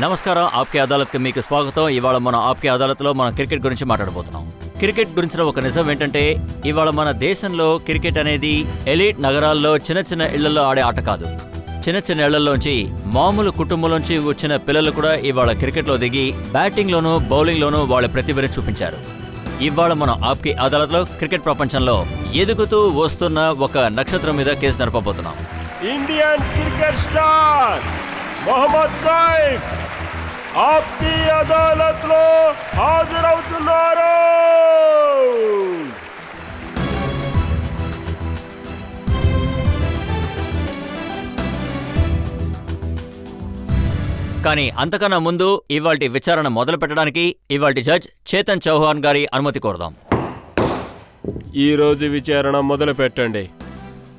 నమస్కారం, ఆప్కే అదాలత్కి మీకు స్వాగతం. ఇవాళ మనం ఆప్కే అదాలత్లో మనం క్రికెట్ గురించి మాట్లాడబోతున్నాం. క్రికెట్ గురించిన ఒక నిజం ఏంటంటే, ఇవాళ మన దేశంలో క్రికెట్ అనేది ఎలీట్ నగరాల్లో చిన్న చిన్న ఇళ్లలో ఆడే ఆట కాదు. చిన్న చిన్న ఇళ్లలోంచి మామూలు కుటుంబంలోంచి వచ్చిన పిల్లలు కూడా ఇవాళ క్రికెట్లో దిగి బ్యాటింగ్లోనూ బౌలింగ్లోనూ వాళ్ళ ప్రతిభని చూపించారు. ఇవాళ మనం ఆప్కే అదాలత్లో క్రికెట్ ప్రపంచంలో ఎదుగుతూ వస్తున్న ఒక నక్షత్రం మీద కేసు నడపబోతున్నాం. Indian cricket star Mohammad Kaif ఆప్కే అదాలత్లో హాజరవుతున్నారు. కానీ అంతకన్నా ముందు ఇవాల్టి విచారణ మొదలు పెట్టడానికి ఇవాల్టి జడ్జ్ చేతన్ చౌహాన్ గారి అనుమతి కోరుదాం. ఈ రోజు విచారణ మొదలు పెట్టండి.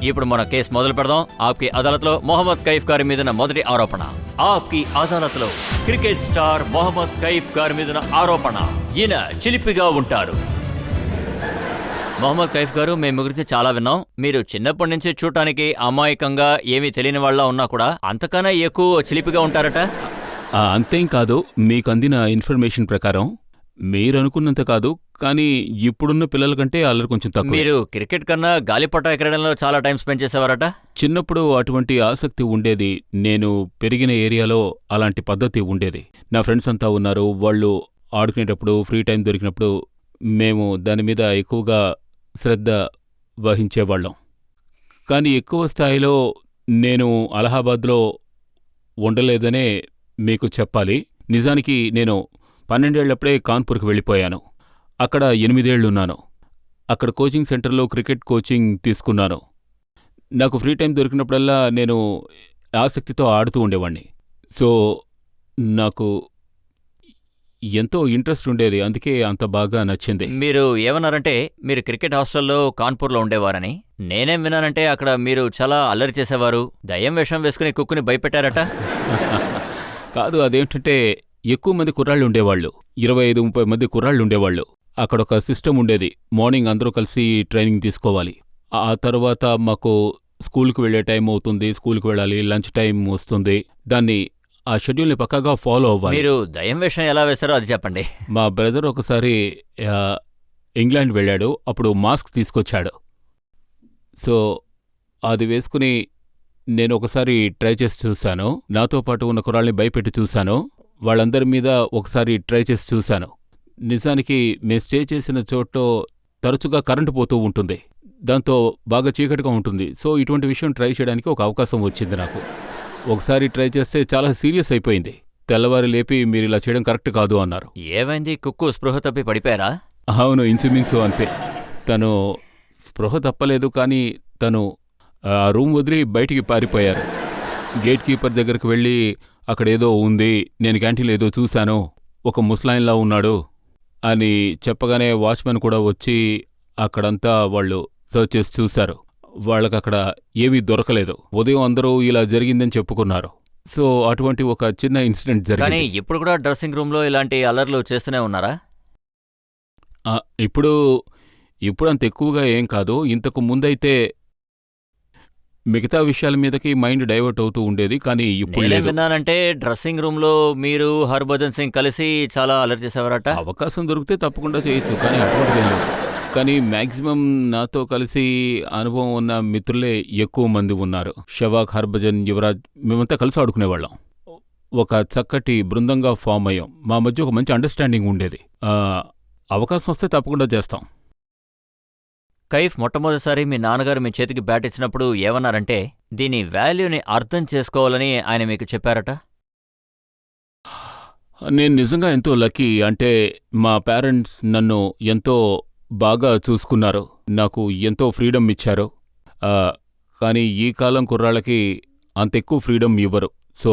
ఇప్పుడు మన కేసు మొదలు పెడదాం. ఆప్కి అదాలత్లో మొహమ్మద్ కైఫ్ గారి మీదున్న మొదటి ఆరోపణ. ఆప్కి అదాలత్లో క్రికెట్ స్టార్ మొహమ్మద్ కైఫ్ గారి మీదున్న ఆరోపణ, ఈయన చిలిపిగా ఉంటారు. మొహమ్మద్ కైఫ్ గారు, మేము గురించి చాలా విన్నాం. మీరు చిన్నప్పటి నుంచి చూడటానికి అమాయకంగా ఏమీ తెలియని వాళ్ళ ఉన్నా కూడా అంతకన్నా ఎక్కువ చిలిపిగా ఉంటారట. అంతేం కాదు, మీకు అందిన ఇన్ఫర్మేషన్ ప్రకారం మీరనుకున్నంత కాదు, కానీ ఇప్పుడున్న పిల్లల కంటే అల్లరి కొంచెం తక్కువ. మీరు క్రికెట్ కన్నా గాలిపట ఎగరడంలో చాలా టైం స్పెండ్ చేసేవారట. చిన్నప్పుడు అటువంటి ఆసక్తి ఉండేది. నేను పెరిగిన ఏరియాలో అలాంటి పద్ధతి ఉండేది. నా ఫ్రెండ్స్ అంతా ఉన్నారు. వాళ్ళు ఆడుకునేటప్పుడు ఫ్రీ టైం దొరికినప్పుడు మేము దాని మీద ఎక్కువగా శ్రద్ధ వహించేవాళ్ళం. కానీ ఎక్కువ స్థాయిలో నేను అలహాబాద్లో ఉండలేదనే మీకు చెప్పాలి. నిజానికి నేను 12 ఏళ్లప్పుడే కాన్పూర్కి వెళ్ళిపోయాను. అక్కడ 8 ఏళ్లున్నాను. అక్కడ కోచింగ్ సెంటర్లో క్రికెట్ కోచింగ్ తీసుకున్నాను. నాకు ఫ్రీ టైం దొరికినప్పుడల్లా నేను ఆసక్తితో ఆడుతూ ఉండేవాణ్ణి. సో నాకు ఎంతో ఇంట్రెస్ట్ ఉండేది, అందుకే అంత బాగా నచ్చింది. మీరు ఏమన్నారంటే మీరు క్రికెట్ హాస్టల్లో కాన్పూర్లో ఉండేవారని. నేనేం విన్నానంటే అక్కడ మీరు చాలా అల్లరి చేసేవారు, దయ్యం వేషం వేసుకుని కుక్కుని భయపెట్టారట. కాదు, అదేంటంటే ఎక్కువ మంది కుర్రాళ్ళు ఉండేవాళ్ళు. 25-30 మంది కుర్రాళ్ళు ఉండేవాళ్ళు. అక్కడొక సిస్టమ్ ఉండేది. మార్నింగ్ అందరూ కలిసి ట్రైనింగ్ తీసుకోవాలి. ఆ తర్వాత మాకు స్కూల్కి వెళ్ళే టైం అవుతుంది, స్కూల్కి వెళ్ళాలి, లంచ్ టైం వస్తుంది. ఆ షెడ్యూల్ని పక్కాగా ఫాలో అవ్వాలి. మీరు దయ్యం వేషం ఎలా వేశారో అది చెప్పండి. మా బ్రదర్ ఒకసారి ఇంగ్లాండ్ వెళ్ళాడు. అప్పుడు మాస్క్ తీసుకొచ్చాడు. సో అది వేసుకుని నేను ఒకసారి ట్రై చేసి చూశాను. నాతో పాటు ఉన్న కుర్రాళ్ళని భయపెట్టి చూశాను. వాళ్ళందరి మీద ఒకసారి ట్రై చేసి చూశాను. నిజానికి మేము స్టే చేసిన చోట్లో తరచుగా కరెంటు పోతూ ఉంటుంది. దాంతో బాగా చీకటిగా ఉంటుంది. సో ఇటువంటి విషయం ట్రై చేయడానికి ఒక అవకాశం వచ్చింది నాకు. ఒకసారి ట్రై చేస్తే చాలా సీరియస్ అయిపోయింది. తెల్లవారి లేపి మీరు ఇలా చేయడం కరెక్ట్ కాదు అన్నారు. ఏమైంది? కుక్కు స్పృహ తప్పి పడిపోయారా? అవును, ఇంచుమించు అంతే. తను స్పృహ తప్పలేదు, కానీ తను ఆ రూమ్ వదిలి బయటికి పారిపోయారు. గేట్ కీపర్ దగ్గరికి వెళ్ళి అక్కడేదో ఉంది, నేను క్యాంటీన్లో ఏదో చూశాను, ఒక ముస్లాయిన్లా ఉన్నాడు అని చెప్పగానే వాచ్మెన్ కూడా వచ్చి అక్కడంతా వాళ్ళు సర్చ్ చేసి చూశారు. వాళ్ళకక్కడ ఏమీ దొరకలేదు. ఉదయం అందరూ ఇలా జరిగిందని చెప్పుకున్నారు. సో అటువంటి ఒక చిన్న ఇన్సిడెంట్ జరిగింది. కానీ ఇప్పుడు కూడా డ్రెస్సింగ్ రూమ్లో ఇలాంటి అల్లర్లు చేస్తూనే ఉన్నారా? ఇప్పుడు అంత ఎక్కువగా ఏం కాదు. ఇంతకు ముందైతే మిగతా విషయాల మీదకి మైండ్ డైవర్ట్ అవుతూ ఉండేది, కానీ ఇప్పుడు లేదు. విన్నానంటే డ్రెస్సింగ్ రూమ్లో మీరు హర్భజన్ సింగ్ కలిసి చాలా అల్లరి చేసేవారట. అవకాశం దొరికితే తప్పకుండా చేయొచ్చు, కానీ అటువంటిదేం లేదు. కానీ మ్యాక్సిమం నాతో కలిసి అనుభవం ఉన్న మిత్రులే ఎక్కువ మంది ఉన్నారు. షవాక్, హర్భజన్, యువరాజ్, మేమంతా కలిసి ఆడుకునేవాళ్ళం. ఒక చక్కటి బృందంగా ఫామ్ అయ్యాం. మా మధ్య ఒక మంచి అండర్స్టాండింగ్ ఉండేది. అవకాశం వస్తే తప్పకుండా చేస్తాం. కైఫ్, మొట్టమొదటిసారి మీ నాన్నగారు మీ చేతికి బ్యాట్ ఇచ్చినప్పుడు ఏమన్నారంటే దీని వాల్యూని అర్థం చేసుకోవాలని ఆయన మీకు చెప్పారట. నేను నిజంగా ఎంతో లక్కీ. అంటే మా పేరెంట్స్ నన్ను ఎంతో బాగా చూసుకున్నారు, నాకు ఎంతో ఫ్రీడమ్ ఇచ్చారు. కానీ ఈ కాలం కుర్రాళ్ళకి అంత ఎక్కువ ఫ్రీడమ్ ఇవ్వరు. సో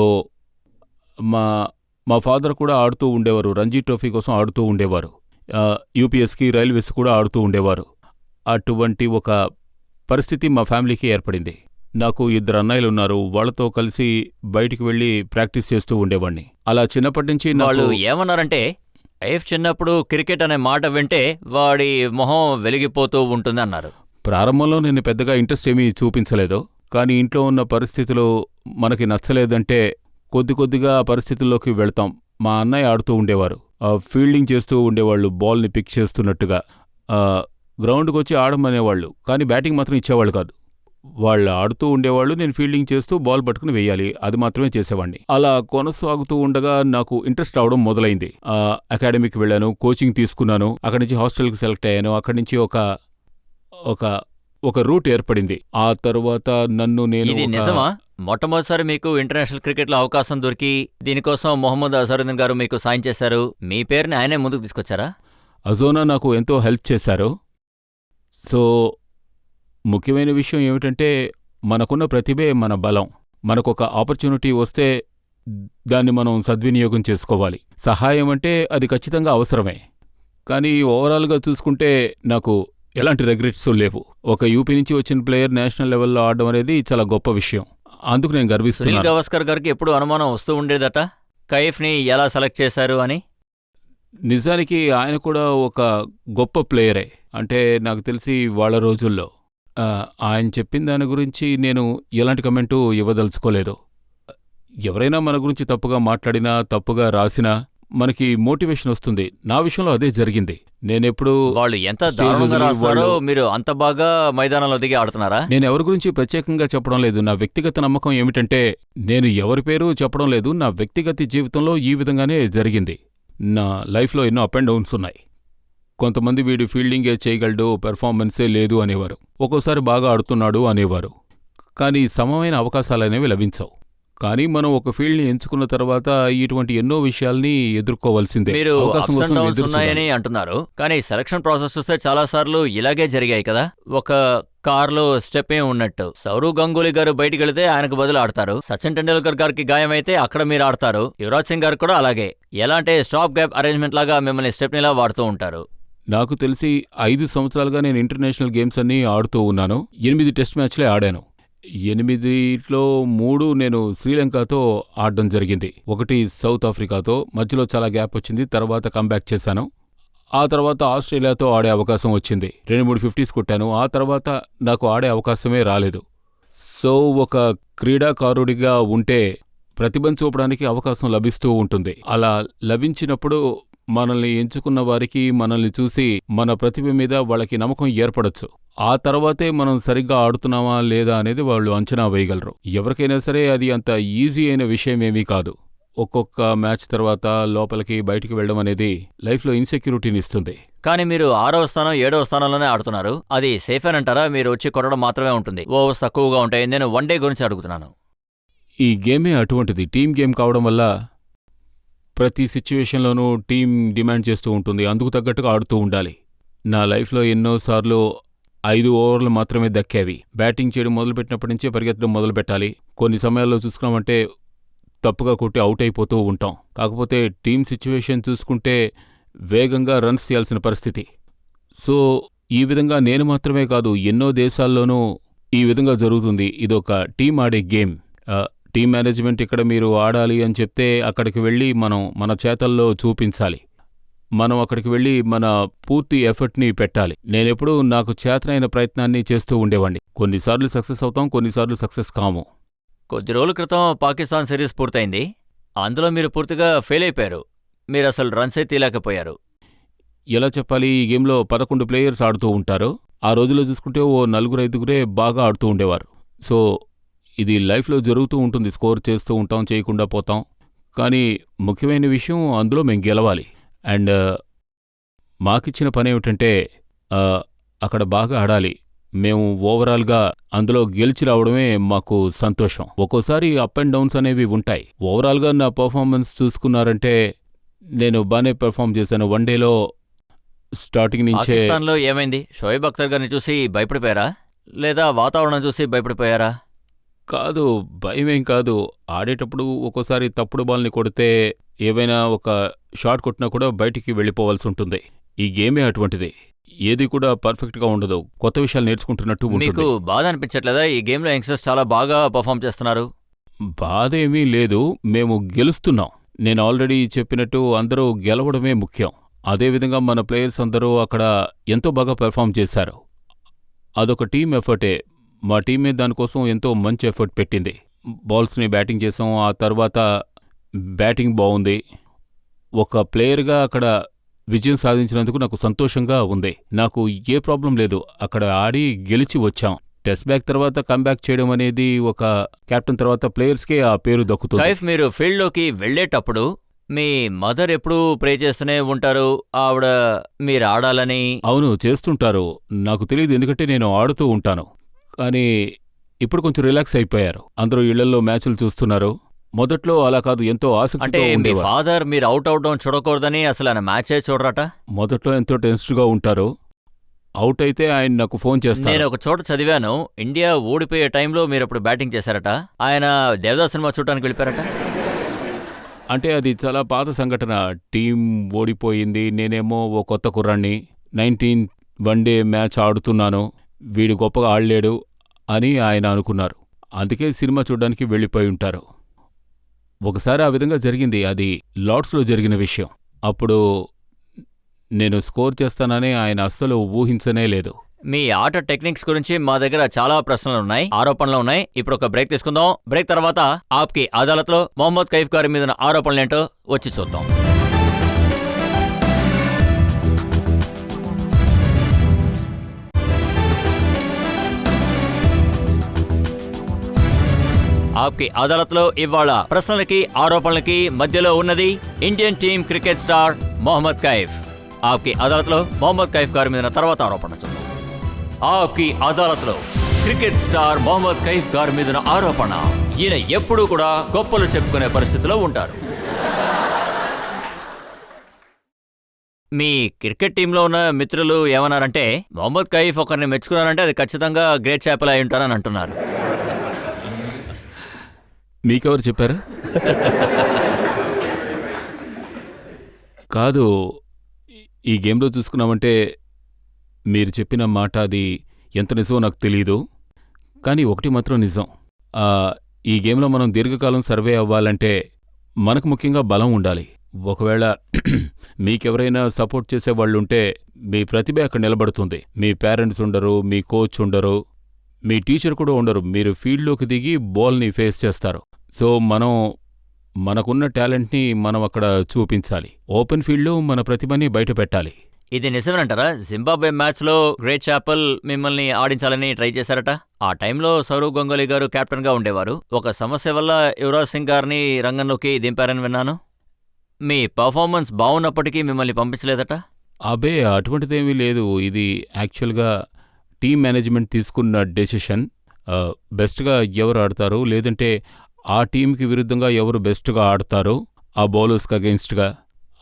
మా ఫాదర్ కూడా ఆడుతూ ఉండేవారు. రంజీ ట్రోఫీ కోసం ఆడుతూ ఉండేవారు. యూపీఎస్కి, రైల్వేస్ కూడా ఆడుతూ ఉండేవారు. అటువంటి ఒక పరిస్థితి మా ఫ్యామిలీకి ఏర్పడింది. నాకు 2 అన్నయ్యలున్నారు. వాళ్లతో కలిసి బయటికి వెళ్ళి ప్రాక్టీస్ చేస్తూ ఉండేవాణ్ణి. అలా చిన్నప్పటి నుంచి వాళ్ళు ఏమన్నారంటే కైఫ్ చిన్నప్పుడు క్రికెట్ అనే మాట వింటే వాడి మొహం వెలిగిపోతూ ఉంటుంది అన్నారు. ప్రారంభంలో నేను పెద్దగా ఇంట్రెస్ట్ ఏమీ చూపించలేదు. కానీ ఇంట్లో ఉన్న పరిస్థితులు మనకి నచ్చలేదంటే కొద్ది కొద్దిగా పరిస్థితుల్లోకి వెళ్తాం. మా అన్నయ్య ఆడుతూ ఉండేవారు. ఫీల్డింగ్ చేస్తూ ఉండేవాళ్ళు, బాల్ని పిక్ చేస్తున్నట్టుగా. గ్రౌండ్కి వచ్చి ఆడమనేవాళ్ళు, కానీ బ్యాటింగ్ మాత్రం ఇచ్చేవాళ్ళు కాదు. వాళ్ళు ఆడుతూ ఉండేవాళ్ళు, నేను ఫీల్డింగ్ చేస్తూ బాల్ పట్టుకుని వేయాలి, అది మాత్రమే చేసేవాడిని. అలా కొనసాగుతూ ఉండగా నాకు ఇంట్రెస్ట్ రావడం మొదలైంది. అకాడమీకి వెళ్ళాను, కోచింగ్ తీసుకున్నాను, అక్కడి నుంచి హాస్టల్కి సెలెక్ట్ అయ్యాను. అక్కడి నుంచి ఒక రూట్ ఏర్పడింది. ఆ తర్వాత నన్ను నేను ఇది నిజమా? మొట్టమొదటిసారి మీకు ఇంటర్నేషనల్ క్రికెట్లో అవకాశం దొరికి దీనికోసం మొహమ్మద్ అజరుద్దీన్ గారు మీకు సాయం చేశారు, మీ పేరుని ఆయనే ముందుకు తీసుకొచ్చారా? అజోనా నాకు ఎంతో హెల్ప్ చేశారు. సో ముఖ్యమైన విషయం ఏమిటంటే, మనకున్న ప్రతిభే మన బలం. మనకొక ఆపర్చునిటీ వస్తే దాన్ని మనం సద్వినియోగం చేసుకోవాలి. సహాయం అంటే అది ఖచ్చితంగా అవసరమే. కానీ ఓవరాల్గా చూసుకుంటే నాకు ఎలాంటి రెగ్రెట్స్ లేవు. ఒక యూపీ నుంచి వచ్చిన ప్లేయర్ నేషనల్ లెవెల్లో ఆడడం అనేది చాలా గొప్ప విషయం. అందుకు నేను సునీల్ గర్విస్తున్నాను. గవాస్కర్ గారికి ఎప్పుడు అనుమానం వస్తూ ఉండేదట కైఫ్ని ఎలా సెలెక్ట్ చేశారు అని. నిజానికి ఆయన కూడా ఒక గొప్ప ప్లేయరే. అంటే నాకు తెలిసి వాళ్ళ రోజుల్లో ఆయన చెప్పిన దాని గురించి నేను ఎలాంటి కమెంటు ఇవ్వదలుచుకోలేదు. ఎవరైనా మన గురించి తప్పుగా మాట్లాడినా, తప్పుగా రాసినా మనకి మోటివేషన్ వస్తుంది. నా విషయంలో అదే జరిగింది. నేనెప్పుడు వాళ్ళు ఎంత స్టేజ్ దారుణంగా వదిలి రాస్తారో వాళ్ళు- మీరు అంత బాగా మైదానంలో దిగి ఆడుతున్నారా? నేను ఎవరి గురించి ప్రత్యేకంగా చెప్పడం లేదు. నా వ్యక్తిగత నమ్మకం ఏమిటంటే, నేను ఎవరి పేరు చెప్పడం లేదు. నా వ్యక్తిగత జీవితంలో ఈ విధంగానే జరిగింది. నా లైఫ్లో ఎన్నో అప్ అండ్ డౌన్స్ ఉన్నాయి. కొంతమంది వీడు ఫీల్డింగే చేయగలడు, పెర్ఫార్మెన్సే లేదు అనేవారు. ఒక్కోసారి బాగా ఆడుతున్నాడు అనేవారు. కానీ సమమైన అవకాశాలనేవి లభించవు. కానీ మనం ఒక ఫీల్డ్ని ఎంచుకున్న తర్వాత ఇటువంటి ఎన్నో విషయాల్ని ఎదుర్కోవాల్సిందే. మీరు అవకాశం అప్స్ కోసం అండ్ డౌన్స్ ఎదురు చూడాలి. ఉన్నాయని అంటున్నారు, కానీ సెలక్షన్ ప్రాసెస్ చూస్తే చాలా సార్లు ఇలాగే జరిగాయి కదా. ఒక కార్లో స్టెప్ ఏం ఉన్నట్టు సౌరవ్ గంగూలీ గారు బయటికి వెళితే ఆయనకు బదులు ఆడతారు, సచిన్ టెండూల్కర్ గారికి గాయం అయితే అక్కడ మీరు ఆడతారు, యువరాజ్ సింగ్ గారు కూడా అలాగే. ఎలా అంటే స్టాప్ గ్యాప్ అరేంజ్మెంట్ లాగా మిమ్మల్ని స్టెప్నిలా వాడుతూ ఉంటారు. నాకు తెలిసి 5 సంవత్సరాలుగా నేను ఇంటర్నేషనల్ గేమ్స్ అన్నీ ఆడుతూ ఉన్నాను. 8 టెస్ట్ మ్యాచ్లే ఆడాను. 8లో 3 నేను శ్రీలంకతో ఆడడం జరిగింది. 1 సౌత్ ఆఫ్రికాతో, మధ్యలో చాలా గ్యాప్ వచ్చింది, తర్వాత కంబ్యాక్ చేశాను. ఆ తర్వాత ఆస్ట్రేలియాతో ఆడే అవకాశం వచ్చింది. 2-3 50s కొట్టాను. ఆ తర్వాత నాకు ఆడే అవకాశమే రాలేదు. సో ఒక క్రీడాకారుడిగా ఉంటే ప్రతిభను చూపడానికి అవకాశం లభిస్తూ ఉంటుంది. అలా లభించినప్పుడు మనల్ని ఎంచుకున్న వారికి మనల్ని చూసి మన ప్రతిభ మీద వాళ్ళకి నమ్మకం ఏర్పడొచ్చు. ఆ తర్వాతే మనం సరిగ్గా ఆడుతున్నామా లేదా అనేది వాళ్ళు అంచనా వేయగలరు. ఎవరికైనా సరే అది అంత ఈజీ అయిన విషయమేమీ కాదు. ఒక్కొక్క మ్యాచ్ తర్వాత లోపలికి బయటికి వెళ్ళడం అనేది లైఫ్లో ఇన్సెక్యూరిటీని ఇస్తుంది. కానీ మీరు 6వ స్థానం 7వ స్థానంలోనే ఆడుతున్నారు. అది సేఫ్ అని అంటారా? మీరు వచ్చి కొట్టడం మాత్రమే ఉంటుంది, ఓవర్స్ తక్కువగా ఉంటాయి. నేను వన్ డే గురించి అడుగుతున్నాను. ఈ గేమే అటువంటిది. టీమ్ గేమ్ కావడం వల్ల ప్రతి సిచ్యువేషన్లోనూ టీం డిమాండ్ చేస్తూ ఉంటుంది. అందుకు తగ్గట్టుగా ఆడుతూ ఉండాలి. నా లైఫ్లో ఎన్నోసార్లు 5 ఓవర్లు మాత్రమే దక్కేవి. బ్యాటింగ్ చేయడం మొదలుపెట్టినప్పటి నుంచే పరిగెత్తడం మొదలుపెట్టాలి. కొన్ని సమయాల్లో చూసుకున్నామంటే తప్పుగా కొట్టి అవుట్ అయిపోతూ ఉంటాం. కాకపోతే టీం సిచ్యువేషన్ చూసుకుంటే వేగంగా రన్స్ తీయాల్సిన పరిస్థితి. సో ఈ విధంగా నేను మాత్రమే కాదు, ఎన్నో దేశాల్లోనూ ఈ విధంగా జరుగుతుంది. ఇదొక టీం ఆడే గేమ్. టీం మేనేజ్మెంట్ ఇక్కడ మీరు ఆడాలి అని చెప్తే అక్కడికి వెళ్ళి మనం మన చేతల్లో చూపించాలి. మనం అక్కడికి వెళ్ళి మన పూర్తి ఎఫర్ట్ని పెట్టాలి. నేనెప్పుడూ నాకు చేతనైన ప్రయత్నాన్ని చేస్తూ ఉండేవాడిని. కొన్నిసార్లు సక్సెస్ అవుతాం, కొన్నిసార్లు సక్సెస్ కాము. కొద్ది రోజుల క్రితం పాకిస్తాన్ సిరీస్ పూర్తయింది. అందులో మీరు పూర్తిగా ఫెయిల్ అయిపోయారు. మీరు అసలు రన్సే తీయలేకపోయారు. ఎలా చెప్పాలి, ఈ గేమ్లో 11 ప్లేయర్స్ ఆడుతూ ఉంటారు. ఆ రోజుల్లో చూసుకుంటే ఓ 4-5 బాగా ఆడుతూ ఉండేవారు. సో ఇది లైఫ్లో జరుగుతూ ఉంటుంది. స్కోర్ చేస్తూ ఉంటాం, చేయకుండా పోతాం. కానీ ముఖ్యమైన విషయం అందులో మేము గెలవాలి. అండ్ మాకిచ్చిన పని ఏమిటంటే అక్కడ బాగా ఆడాలి. మేము ఓవరాల్గా అందులో గెలిచి రావడమే మాకు సంతోషం. ఒక్కోసారి అప్ అండ్ డౌన్స్ అనేవి ఉంటాయి. ఓవరాల్గా నా పర్ఫార్మెన్స్ చూసుకున్నారంటే నేను బాగానే పెర్ఫార్మ్ చేశాను. వన్ డేలో స్టార్టింగ్ నుంచే. పాకిస్తాన్లో ఏమైంది? షోయబ్ అఖ్తర్ గారిని చూసి భయపడిపోయారా, లేదా వాతావరణం చూసి భయపడిపోయారా? కాదు, భయమేం కాదు. ఆడేటప్పుడు ఒక్కోసారి తప్పుడు బాల్ని కొడితే ఏవైనా ఒక షాట్ కొట్టినా కూడా బయటికి వెళ్ళిపోవాల్సి ఉంటుంది. ఈ గేమే అటువంటిది. ఏది కూడా పర్ఫెక్ట్గా ఉండదు. కొత్త విషయాలు నేర్చుకుంటున్నట్టు ఉంటుంది. మీకు బాధ అనిపించట్లేదా? ఈ గేమ్లో యంగ్స్టర్స్ చాలా బాగా పర్ఫామ్ చేస్తున్నారు. బాధేమీ లేదు, మేము గెలుస్తున్నాం. నేను ఆల్రెడీ చెప్పినట్టు అందరూ గెలవడమే ముఖ్యం. అదేవిధంగా మన ప్లేయర్స్ అందరూ అక్కడ ఎంతో బాగా పెర్ఫామ్ చేశారు. అదొక టీం ఎఫర్టే. మా టీమే దానికోసం ఎంతో మంచి ఎఫర్ట్ పెట్టింది. బాల్స్ని బ్యాటింగ్ చేసాం. ఆ తర్వాత బ్యాటింగ్ బాగుంది. ఒక ప్లేయర్గా అక్కడ విజయం సాధించినందుకు నాకు సంతోషంగా ఉంది. నాకు ఏ ప్రాబ్లం లేదు. అక్కడ ఆడి గెలిచి వచ్చాం. టెస్ట్ బ్యాక్ తర్వాత కమ్బ్యాక్ చేయడం అనేది ఒక కెప్టెన్ తర్వాత ప్లేయర్స్కే ఆ పేరు దక్కుతుంది. కైఫ్, మీరు ఫీల్డ్లోకి వెళ్ళేటప్పుడు మీ మదర్ ఎప్పుడూ ప్రే చేస్తూనే ఉంటారు, ఆవిడ మీరు ఆడాలని. అవును, చేస్తుంటారు. నాకు తెలియదు, ఎందుకంటే నేను ఆడుతూ ఉంటాను. కానీ ఇప్పుడు కొంచెం రిలాక్స్ అయిపోయారు. అందరూ ఇళ్లలో మ్యాచ్లు చూస్తున్నారు. మొదట్లో అలా కాదు, ఎంతో అంటే ఆసక్తితో మీ ఉండేవారు. ఫాదర్ మీరు అవుట్ అవడం చూడకూడదని అసలు ఆయన మ్యాచే చూడరట. మొదట్లో ఎంతో టెన్స్డ్గా ఉంటారు. అవుట్ అయితే ఆయన నాకు ఫోన్ నేను చేస్తారు. ఒక చోట చదివాను, ఇండియా ఓడిపోయే టైంలో మీరు అప్పుడు బ్యాటింగ్ చేశారట. ఆయన దేవదాస్ సినిమా చూడటానికి వెళ్ళిపోయారట. అంటే అది చాలా పాత సంఘటన. టీం ఓడిపోయింది, నేనేమో ఓ కొత్త కుర్రాన్ని, 19 వన్డే మ్యాచ్ ఆడుతున్నాను, వీడు గొప్పగా ఆడలేడు అని ఆయన అనుకున్నారు. అందుకే సినిమా చూడడానికి వెళ్ళిపోయి ఉంటారు. ఒకసారి ఆ విధంగా జరిగింది. అది లార్డ్స్లో జరిగిన విషయం. అప్పుడు నేను స్కోర్ చేస్తానని ఆయన అస్సలు ఊహించనే లేదు. మీ ఆట టెక్నిక్స్ గురించి మా దగ్గర చాలా ప్రశ్నలు ఉన్నాయి, ఆరోపణలు ఉన్నాయి. ఇప్పుడు ఒక బ్రేక్ తీసుకుందాం. బ్రేక్ తర్వాత ఆప్కి అదాలత్లో మొహమ్మద్ కైఫ్ గారి మీద ఆరోపణలేంటో వచ్చి చూద్దాం. ఆప్కి అదాలత్లో ఇవాళ ప్రశ్నలకి ఆరోపణలకి మధ్యలో ఉన్నది Indian team cricket star Mohammad Kaif. ఆప్కి అదాలత్లో మొహమ్మద్ కైఫ్ గారి మీద తర్వాత ఆరోపణ చూద్దాం. ఆప్కి అదాలత్లో క్రికెట్ స్టార్ మొహమ్మద్ కైఫ్ గారి మీద ఆరోపణ. ఈయన ఎప్పుడూ కూడా గొప్పలు చెప్పుకునే పరిస్థితిలో ఉంటారు. మీ క్రికెట్ టీంలో ఉన్న మిత్రులు ఏమన్నారంటే, మొహమ్మద్ కైఫ్ ఒకరిని మెచ్చుకున్నారంటే అది ఖచ్చితంగా గ్రేట్ చాపెల్ అయి ఉంటారని అంటున్నారు. మీకెవరు చెప్పారు? కాదు, ఈ గేమ్లో చూసుకున్నామంటే మీరు చెప్పిన మాట అది ఎంత నిజమో నాకు తెలీదు. కానీ ఒకటి మాత్రం నిజం, ఈ గేమ్లో మనం దీర్ఘకాలం సర్వే అవ్వాలంటే మనకు ముఖ్యంగా బలం ఉండాలి. ఒకవేళ మీకెవరైనా సపోర్ట్ చేసేవాళ్ళుంటే మీ ప్రతిభ అక్కడ నిలబడుతుంది. మీ పేరెంట్స్ ఉండరు, మీ కోచ్ ఉండరు, మీ టీచర్ కూడా ఉండరు. మీరు ఫీల్డ్లోకి దిగి బాల్ని ఫేస్ చేస్తారు. సో మనకున్న టాలెంట్ని మనం అక్కడ చూపించాలి. ఓపెన్ ఫీల్డ్లో మన ప్రతిభని బయట పెట్టాలి. ఇది నిజమేనంటారా? జింబాబ్వే మ్యాచ్లో గ్రేట్ చాపెల్ మిమ్మల్ని ఆడించాలని ట్రై చేశారట. ఆ టైంలో సౌరవ్ గంగూలీ గారు కెప్టెన్గా ఉండేవారు. ఒక సమస్య వల్ల యువరాజ్ సింగ్ గారిని రంగంలోకి దింపారని విన్నాను. మీ పర్ఫార్మెన్స్ బాగున్నప్పటికీ మిమ్మల్ని పంపించలేదట. అబే, అటువంటిదేమీ లేదు. ఇది యాక్చువల్గా టీమ్ మేనేజ్మెంట్ తీసుకున్న డెసిషన్. బెస్ట్గా ఎవరు ఆడతారు, లేదంటే ఆ టీంకి విరుద్ధంగా ఎవరు బెస్ట్గా ఆడతారో ఆ బౌలర్స్కి అగెయిన్స్ట్గా,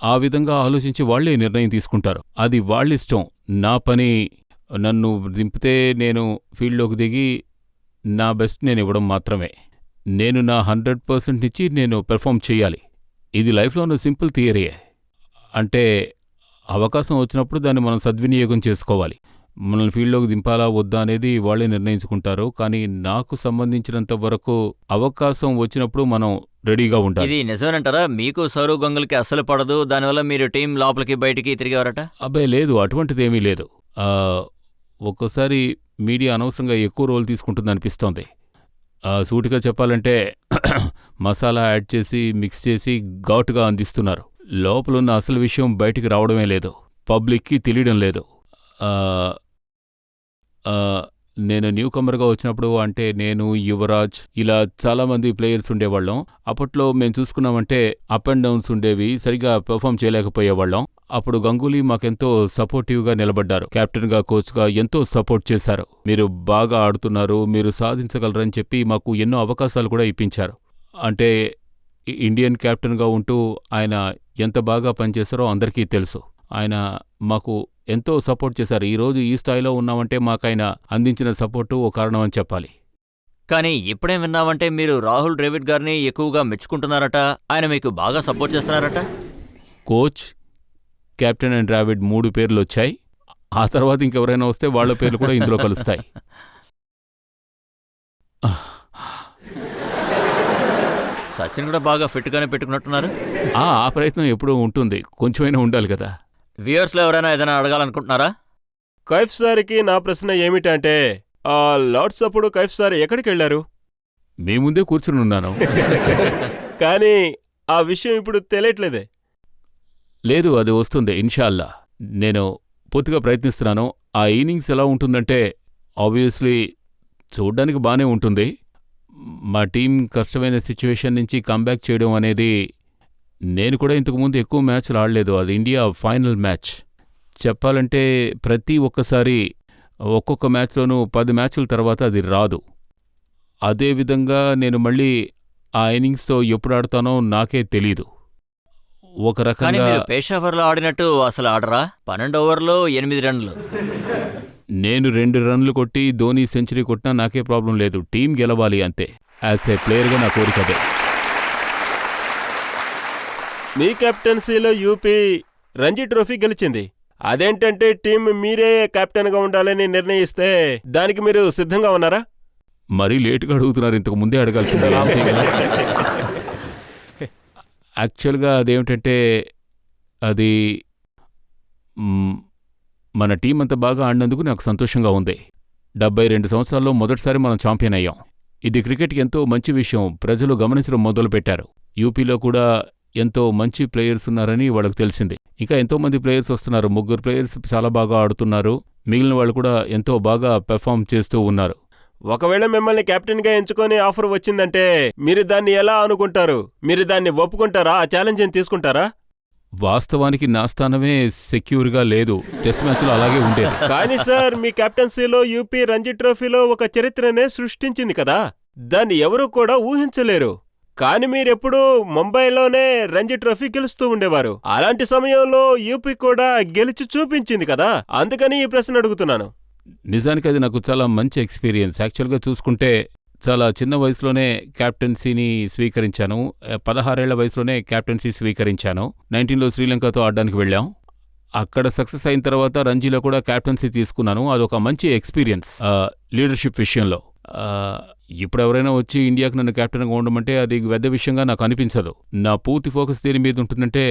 ఆ విధంగా ఆలోచించి వాళ్లే నిర్ణయం తీసుకుంటారు. అది వాళ్ళిష్టం. నా పని, నన్ను దింపితే నేను ఫీల్డ్లోకి దిగి నా బెస్ట్ నేను ఇవ్వడం మాత్రమే. నేను నా 100% ఇచ్చి నేను పెర్ఫామ్ చేయాలి. ఇది లైఫ్లో ఉన్న సింపుల్ థియరీయే. అంటే అవకాశం వచ్చినప్పుడు దాన్ని మనం సద్వినియోగం చేసుకోవాలి. మనల్ని ఫీల్డ్లోకి దింపాలా వద్దా అనేది వాళ్ళే నిర్ణయించుకుంటారు. కానీ నాకు సంబంధించినంత వరకు అవకాశం వచ్చినప్పుడు మనం రెడీగా ఉండాలి. ఇది నిజమేనంటారా? మీకు సౌరవ్ గంగూలీకి అస్సలు పడదు, దానివల్ల మీరు టీం లోపలికి బయటికి తిరిగేవారట. అబ్బాయి లేదు, అటువంటిదేమీ లేదు. ఒక్కోసారి మీడియా అనవసరంగా ఎక్కువ రోల్ తీసుకుంటుంది అనిపిస్తోంది. సూటిగా చెప్పాలంటే మసాలా యాడ్ చేసి మిక్స్ చేసి ఘాటుగా అందిస్తున్నారు. లోపలున్న అసలు విషయం బయటికి రావడమే లేదు, పబ్లిక్కి తెలియడం లేదు. నేను న్యూ కమర్గా వచ్చినప్పుడు, అంటే నేను, యువరాజ్, ఇలా చాలామంది ప్లేయర్స్ ఉండేవాళ్ళం. అప్పట్లో మేము చూసుకున్నామంటే అప్ అండ్ డౌన్స్ ఉండేవి, సరిగా పెర్ఫామ్ చేయలేకపోయేవాళ్ళం. అప్పుడు గంగూలీ మాకెంతో సపోర్టివ్గా నిలబడ్డారు. కెప్టెన్గా, కోచ్గా ఎంతో సపోర్ట్ చేశారు. మీరు బాగా ఆడుతున్నారు, మీరు సాధించగలరని చెప్పి మాకు ఎన్నో అవకాశాలు కూడా ఇప్పించారు. అంటే ఇండియన్ కెప్టెన్గా ఉంటూ ఆయన ఎంత బాగా పనిచేశారో అందరికీ తెలుసు. ఆయన మాకు ఎంతో సపోర్ట్ చేశారు. ఈరోజు ఈ స్థాయిలో ఉన్నామంటే మాకైనా అందించిన సపోర్టు ఓ కారణం అని చెప్పాలి. కానీ ఇప్పుడేం విన్నామంటే మీరు రాహుల్ ద్రవిడ్ గారిని ఎక్కువగా మెచ్చుకుంటున్నారట, ఆయన మీకు బాగా సపోర్ట్ చేస్తున్నారట. కోచ్, కెప్టెన్ అండ్ ద్రావిడ్ 3 పేర్లు వచ్చాయి. ఆ తర్వాత ఇంకెవరైనా వస్తే వాళ్ళ పేర్లు కూడా ఇందులో కలుస్తాయి. సచిన్ కూడా బాగా ఫిట్గానే పెట్టుకున్నట్టున్నారు. ఆ ప్రయత్నం ఎప్పుడూ ఉంటుంది, కొంచెమైనా ఉండాలి కదా. వ్యూయర్స్లో ఎవరైనా ఏదైనా అడగాలనుకుంటున్నారా? కైఫ్ సార్కి నా ప్రశ్న ఏమిటంటే, లార్డ్స్ అప్పుడు కైఫ్ సార్ ఎక్కడికి వెళ్ళారు? మీ ముందే కూర్చుని ఉన్నాను. కానీ ఆ విషయం ఇప్పుడు తెలియట్లేదే. లేదు, అది వస్తుంది ఇన్షాల్లా. నేను పూర్తిగా ప్రయత్నిస్తున్నాను. ఆ ఇన్నింగ్స్ ఎలా ఉంటుందంటే ఆబ్వియస్లీ చూడ్డానికి బానే ఉంటుంది. మా టీం కష్టమైన సిచ్యువేషన్ నుంచి కంబ్యాక్ చేయడం అనేది, నేను కూడా ఇంతకుముందు ఎక్కువ మ్యాచ్లు ఆడలేదు. అది ఇండియా ఫైనల్ మ్యాచ్. చెప్పాలంటే ప్రతి ఒక్కసారి ఒక్కొక్క మ్యాచ్లోనూ 10 మ్యాచ్ల తర్వాత అది రాదు. అదేవిధంగా నేను మళ్ళీ ఆ ఇన్నింగ్స్తో ఎప్పుడు ఆడతానో నాకే తెలీదు. ఒక కానీ రకంగా మీరు పేషావర్లో ఆడినట్టు అసలు ఆడరా? 12 ఓవర్లో 8 రన్లు. నేను 2 రన్లు కొట్టి ధోని సెంచరీ కొట్టినా నాకే ప్రాబ్లం లేదు. టీం గెలవాలి అంతే. యాజ్ ఏ ప్లేయర్గా నా కోరిక అదే. మీ కెప్టెన్సీలో యూపీ రంజీ ట్రోఫీ గెలిచింది. అదేంటంటే టీం మీరే కెప్టెన్గా ఉండాలని నిర్ణయిస్తే దానికి మీరు సిద్ధంగా ఉన్నారా? మరీ లేటుగా అడుగుతున్నారు, ఇంతకు ముందే అడగాల్సిందే. ఏం చేయగలం? యాక్చువల్గా అదేమిటంటే అది మన టీం అంత బాగా ఆడినందుకు నాకు సంతోషంగా ఉంది. 72 సంవత్సరాల్లో మొదటిసారి మనం ఛాంపియన్ అయ్యాం. ఇది క్రికెట్కి ఎంతో మంచి విషయం. ప్రజలు గమనించడం మొదలుపెట్టారు. యూపీలో కూడా ఎంతో మంచి ప్లేయర్స్ ఉన్నారని వాళ్ళకు తెలిసింది. ఇంకా ఎంతోమంది ప్లేయర్స్ వస్తున్నారు. 3 ప్లేయర్స్ చాలా బాగా ఆడుతున్నారు. మిగిలిన వాళ్ళు కూడా ఎంతో బాగా పెర్ఫామ్ చేస్తూ ఉన్నారు. ఒకవేళ మిమ్మల్ని కెప్టెన్గా ఎంచుకొని ఆఫర్ వచ్చిందంటే మీరు దాన్ని ఎలా అనుకుంటారు? మీరు దాన్ని ఒప్పుకుంటారా? ఆ ఛాలెంజ్ని తీసుకుంటారా? వాస్తవానికి నా స్థానమే సెక్యూర్గా లేదు. టెస్ట్ మ్యాచ్లో అలాగే ఉండేది. కానీ సార్, మీ కెప్టెన్సీలో యూపీ రంజీ ట్రోఫీలో ఒక చరిత్రనే సృష్టించింది కదా. దాన్ని ఎవరూ కూడా ఊహించలేరు. కానీ మీరెప్పుడూ ముంబైలోనే రంజీ ట్రోఫీ గెలుస్తూ ఉండేవారు. అలాంటి సమయంలో యూపీ కూడా గెలిచి చూపించింది కదా. అందుకని ఈ ప్రశ్న అడుగుతున్నాను. నిజానికి అది నాకు చాలా మంచి ఎక్స్పీరియన్స్. యాక్చువల్గా చూసుకుంటే చాలా చిన్న వయసులోనే క్యాప్టెన్సీని స్వీకరించాను. 16 ఏళ్ల వయసులోనే క్యాప్టెన్సీ స్వీకరించాను. 19లో శ్రీలంకతో ఆడడానికి వెళ్ళాం. అక్కడ సక్సెస్ అయిన తర్వాత రంజీలో కూడా క్యాప్టెన్సీ తీసుకున్నాను. అదొక మంచి ఎక్స్పీరియన్స్ లీడర్షిప్ విషయంలో. ఇప్పుడు ఎవరైనా వచ్చి ఇండియాకు నన్ను కెప్టెన్గా ఉండమంటే అది పెద్ద విషయంగా నాకు అనిపించదు. నా పూర్తి ఫోకస్ దేని మీద ఉంటుందంటే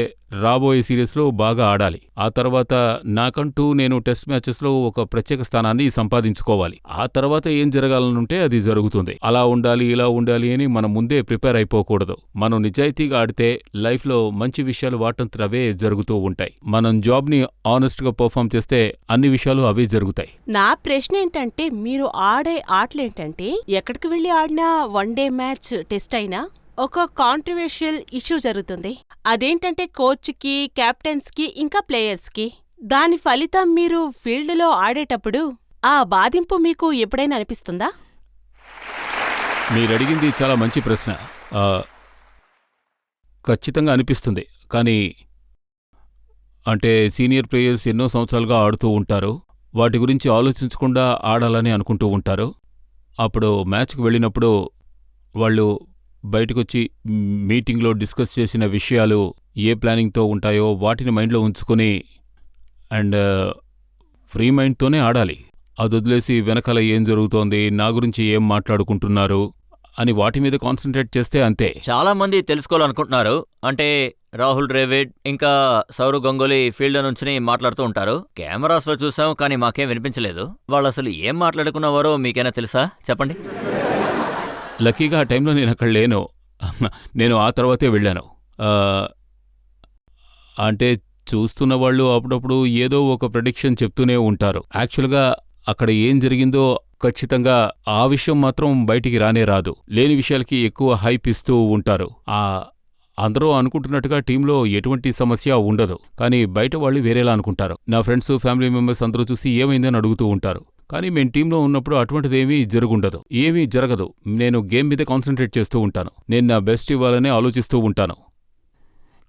రాబోయే సిరీస్లో బాగా ఆడాలి. ఆ తర్వాత నాకంటూ నేను టెస్ట్ మ్యాచెస్లో ఒక ప్రత్యేక స్థానాన్ని సంపాదించుకోవాలి. ఆ తర్వాత ఏం జరగాలనుంటే అది జరుగుతుంది. అలా ఉండాలి, ఇలా ఉండాలి అని మనం ముందే ప్రిపేర్ అయిపోకూడదు. మనం నిజాయితీగా ఆడితే లైఫ్లో మంచి విషయాలు వాటంతట అవే జరుగుతూ ఉంటాయి. మనం జాబ్ని ఆనెస్ట్గా పర్ఫామ్ చేస్తే అన్ని విషయాలు అవే జరుగుతాయి. నా ప్రశ్న ఏంటంటే, మీరు ఆడే ఆటలేంటంటే, ఎక్కడికి వెళ్ళి ఆడినా వన్డే మ్యాచ్, టెస్ట్ అయినా ఒక కాంట్రవర్షియల్ ఇష్యూ జరుగుతుంది. అదేంటంటే కోచ్కి, కెప్టెన్స్కి ఇంకా ప్లేయర్స్కి. దాని ఫలితం మీరు ఫీల్డ్లో ఆడేటప్పుడు ఆ బాధింపు మీకు ఎప్పుడైనా అనిపిస్తుందా? మీరడిగింది చాలా మంచి ప్రశ్న. ఖచ్చితంగా అనిపిస్తుంది. కానీ అంటే సీనియర్ ప్లేయర్స్ ఎన్నో సంవత్సరాలుగా ఆడుతూ ఉంటారు. వాటి గురించి ఆలోచించకుండా ఆడాలని అనుకుంటూ ఉంటారు. అప్పుడు మ్యాచ్కి వెళ్ళినప్పుడు వాళ్ళు బయటకొచ్చి మీటింగ్లో డిస్కస్ చేసిన విషయాలు ఏ ప్లానింగ్తో ఉంటాయో వాటిని మైండ్లో ఉంచుకొని అండ్ ఫ్రీ మైండ్తోనే ఆడాలి. అది వదిలేసి వెనకాల ఏం జరుగుతోంది, నా గురించి ఏం మాట్లాడుకుంటున్నారు అని వాటి మీద కాన్సన్ట్రేట్ చేస్తే అంతే. చాలా మంది తెలుసుకోవాలనుకుంటున్నారు. అంటే రాహుల్ ద్రావిడ్ ఇంకా సౌరవ్ గంగూలీ ఫీల్డ్ నుంచి మాట్లాడుతూ ఉంటారు. కెమెరాస్లో చూసాం, కానీ మాకేం వినిపించలేదు. వాళ్ళు అసలు ఏం మాట్లాడుకున్నారో మీకైనా తెలుసా? చెప్పండి. లక్కీగా ఆ టైంలో నేను అక్కడ లేను. నేను ఆ తర్వాతే వెళ్ళాను. అంటే చూస్తున్న వాళ్ళు అప్పుడప్పుడు ఏదో ఒక ప్రెడిక్షన్ చెప్తూనే ఉంటారు. యాక్చువల్గా అక్కడ ఏం జరిగిందో ఖచ్చితంగా ఆ విషయం మాత్రం బయటికి రానే రాదు. లేని విషయాలకి ఎక్కువ హైప్ ఇస్తూ ఉంటారు. అందరూ అనుకుంటున్నట్టుగా టీంలో ఎటువంటి సమస్య ఉండదు, కానీ బయట వాళ్ళు వేరేలా అనుకుంటారు. నా ఫ్రెండ్స్, ఫ్యామిలీ మెంబర్స్ అందరూ చూసి ఏమైందని అడుగుతూ ఉంటారు. కానీ మేము టీంలో ఉన్నప్పుడు అటువంటిదేమీ జరుగుండదు, ఏమీ జరగదు. నేను గేమ్ మీద కాన్సన్ట్రేట్ చేస్తూ ఉంటాను. నేను నా బెస్ట్ ఇవ్వాలనే ఆలోచిస్తూ ఉంటాను.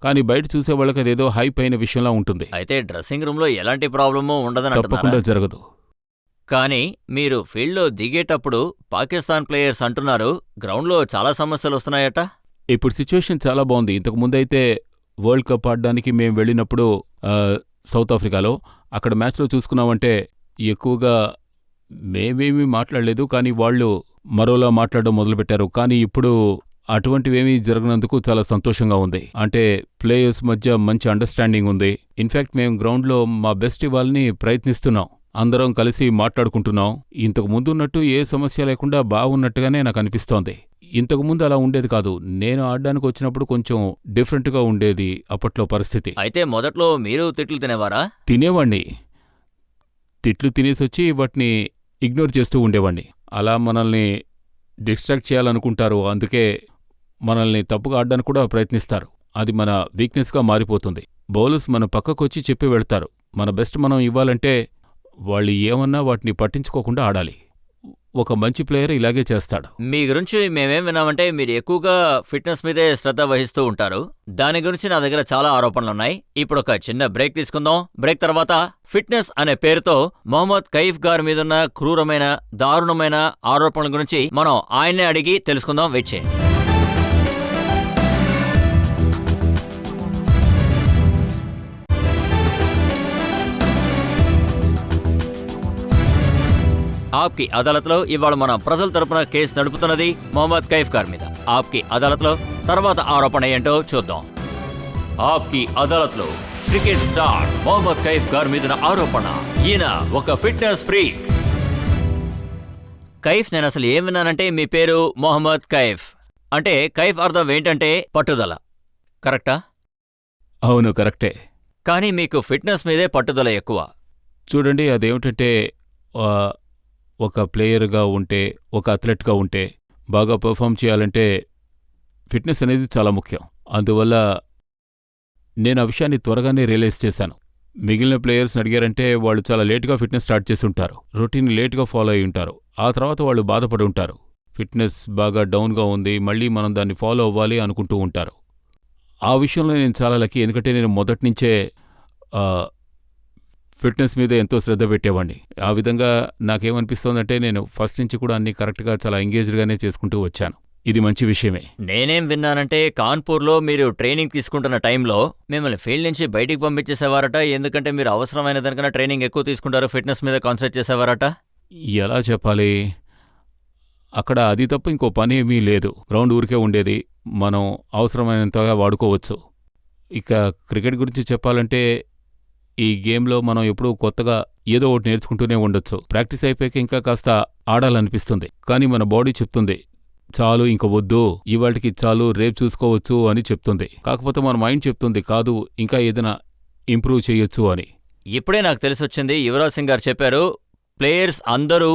కానీ బయట చూసే వాళ్ళకి అదేదో హైప్ అయిన విషయంలా ఉంటుంది. అయితే డ్రెస్సింగ్ రూమ్లో ఎలాంటి ప్రాబ్లమూ ఉండదని తప్పకుండా జరగదు. కానీ మీరు ఫీల్డ్లో దిగేటప్పుడు పాకిస్తాన్ ప్లేయర్స్ అంటున్నారు గ్రౌండ్లో చాలా సమస్యలు వస్తున్నాయట. ఇప్పుడు సిచ్యువేషన్ చాలా బాగుంది. ఇంతకు ముందైతే వరల్డ్ కప్ ఆడడానికి మేము వెళ్ళినప్పుడు సౌత్ ఆఫ్రికాలో అక్కడ మ్యాచ్లో చూసుకున్నామంటే ఎక్కువగా మేమేమీ మాట్లాడలేదు, కానీ వాళ్ళు మరోలా మాట్లాడడం మొదలుపెట్టారు. కానీ ఇప్పుడు అటువంటివేమీ జరగనందుకు చాలా సంతోషంగా ఉంది. అంటే ప్లేయర్స్ మధ్య మంచి అండర్స్టాండింగ్ ఉంది. ఇన్ఫ్యాక్ట్ మేము గ్రౌండ్లో మా బెస్ట్ ఇవ్వాలని ప్రయత్నిస్తున్నాం. అందరం కలిసి మాట్లాడుకుంటున్నాం. ఇంతకు ముందున్నట్టు ఏ సమస్య లేకుండా బాగున్నట్టుగానే నాకు అనిపిస్తోంది. ఇంతకుముందు అలా ఉండేది కాదు. నేను ఆడడానికి వచ్చినప్పుడు కొంచెం డిఫరెంట్గా ఉండేది అప్పట్లో పరిస్థితి. అయితే మొదట్లో మీరు తిట్లు తినేవారా? తినేవాణ్ణి. తిట్లు తినేసొచ్చి వాటిని ఇగ్నోర్ చేస్తూ ఉండేవాణ్ణి. అలా మనల్ని డిస్ట్రాక్ట్ చేయాలనుకుంటారు. అందుకే మనల్ని తప్పుగా ఆడడానికి కూడా ప్రయత్నిస్తారు. అది మన వీక్నెస్గా మారిపోతుంది. బౌలర్స్ మన పక్కకొచ్చి చెప్పి వెళ్తారు. మన బెస్ట్ మనం ఇవ్వాలంటే వాళ్ళు ఏమన్నా వాటిని పట్టించుకోకుండా ఆడాలి. ఒక మంచి ప్లేయర్ ఇలాగే చేస్తాడు. మీ గురించి మేమేం విన్నామంటే మీరు ఎక్కువగా ఫిట్నెస్ మీదే శ్రద్ధ వహిస్తూ ఉంటారు. దాని గురించి నా దగ్గర చాలా ఆరోపణలున్నాయి. ఇప్పుడు ఒక చిన్న బ్రేక్ తీసుకుందాం. బ్రేక్ తర్వాత ఫిట్నెస్ అనే పేరుతో మొహమ్మద్ కైఫ్ గారి మీదున్న క్రూరమైన, దారుణమైన ఆరోపణల గురించి మనం ఆయన్నే అడిగి తెలుసుకుందాం. వెయిట్ చేయండి. ఆప్కి అదాలత్లో ఇవాళ మనం ప్రజల తరపున కేసు నడుపుతున్నది మొహమ్మద్ కైఫ్ గారి మీద. ఆప్కి అదాలత్లో తర్వాత ఆరోపణ ఏంటో చూద్దాం. ఆప్కి అదాలత్లో క్రికెట్ స్టార్ మొహమ్మద్ కైఫ్ గారి మీద ఆరోపణ. ఈయన ఒక ఫిట్నెస్ ఫ్రీక్. కైఫ్, నేను అసలు ఏం విన్నానంటే మీ పేరు మొహమ్మద్ కైఫ్. అంటే కైఫ్ అర్థం ఏంటంటే పట్టుదల, కరెక్టా? అవును, కరెక్టే. కానీ మీకు ఫిట్నెస్ మీదే పట్టుదల ఎక్కువ. చూడండి, అదేమిటంటే ఒక ప్లేయర్గా ఉంటే, ఒక అథ్లెట్గా ఉంటే, బాగా పెర్ఫామ్ చేయాలంటే ఫిట్నెస్ అనేది చాలా ముఖ్యం. అందువల్ల నేను ఆ విషయాన్ని త్వరగానే రియలైజ్ చేశాను. మిగిలిన ప్లేయర్స్ని అడిగారంటే వాళ్ళు చాలా లేటుగా ఫిట్నెస్ స్టార్ట్ చేసి ఉంటారు. రొటీన్ లేటుగా ఫాలో అయి ఉంటారు. ఆ తర్వాత వాళ్ళు బాధపడి ఉంటారు. ఫిట్నెస్ బాగా డౌన్గా ఉంది, మళ్ళీ మనం దాన్ని ఫాలో అవ్వాలి అనుకుంటూ ఉంటారు. ఆ విషయంలో నేను చాలా లక్కీ. ఎందుకంటే నేను మొదటినుంచే ఫిట్నెస్ మీద ఎంతో శ్రద్ధ పెట్టేవాడిని. ఆ విధంగా నాకేమనిపిస్తోందంటే నేను ఫస్ట్ నుంచి కూడా అన్ని కరెక్ట్గా చాలా ఎంగేజ్డ్గానే చేసుకుంటూ వచ్చాను. ఇది మంచి విషయమే. నేనేం విన్నానంటే కాన్పూర్లో మీరు ట్రైనింగ్ తీసుకుంటున్న టైంలో మిమ్మల్ని ఫీల్డ్ నుంచి బయటికి పంపించేసేవారట. ఎందుకంటే మీరు అవసరమైన దానికన్నా ట్రైనింగ్ ఎక్కువ తీసుకుంటారు, ఫిట్నెస్ మీద కాన్సన్ట్రేట్ చేసేవారట. ఎలా చెప్పాలి, అక్కడ అది తప్ప ఇంకో పని ఏమీ లేదు. గ్రౌండ్ ఊరికే ఉండేది, మనం అవసరమైనంతగా వాడుకోవచ్చు. ఇక క్రికెట్ గురించి చెప్పాలంటే ఈ గేమ్లో మనం ఎప్పుడూ కొత్తగా ఏదో ఒకటి నేర్చుకుంటూనే ఉండొచ్చు. ప్రాక్టీస్ అయిపోయాక ఇంకా కాస్త ఆడాలనిపిస్తుంది. కానీ మన బాడీ చెప్తుంది చాలు, ఇంక వద్దు, ఇవాళకి చాలు, రేపు చూసుకోవచ్చు అని చెప్తుంది. కాకపోతే మన మైండ్ చెప్తుంది కాదు, ఇంకా ఏదైనా ఇంప్రూవ్ చేయొచ్చు అని. ఇప్పుడే నాకు తెలిసొచ్చింది. యువరాజ్ సింగ్ గారు చెప్పారు, ప్లేయర్స్ అందరూ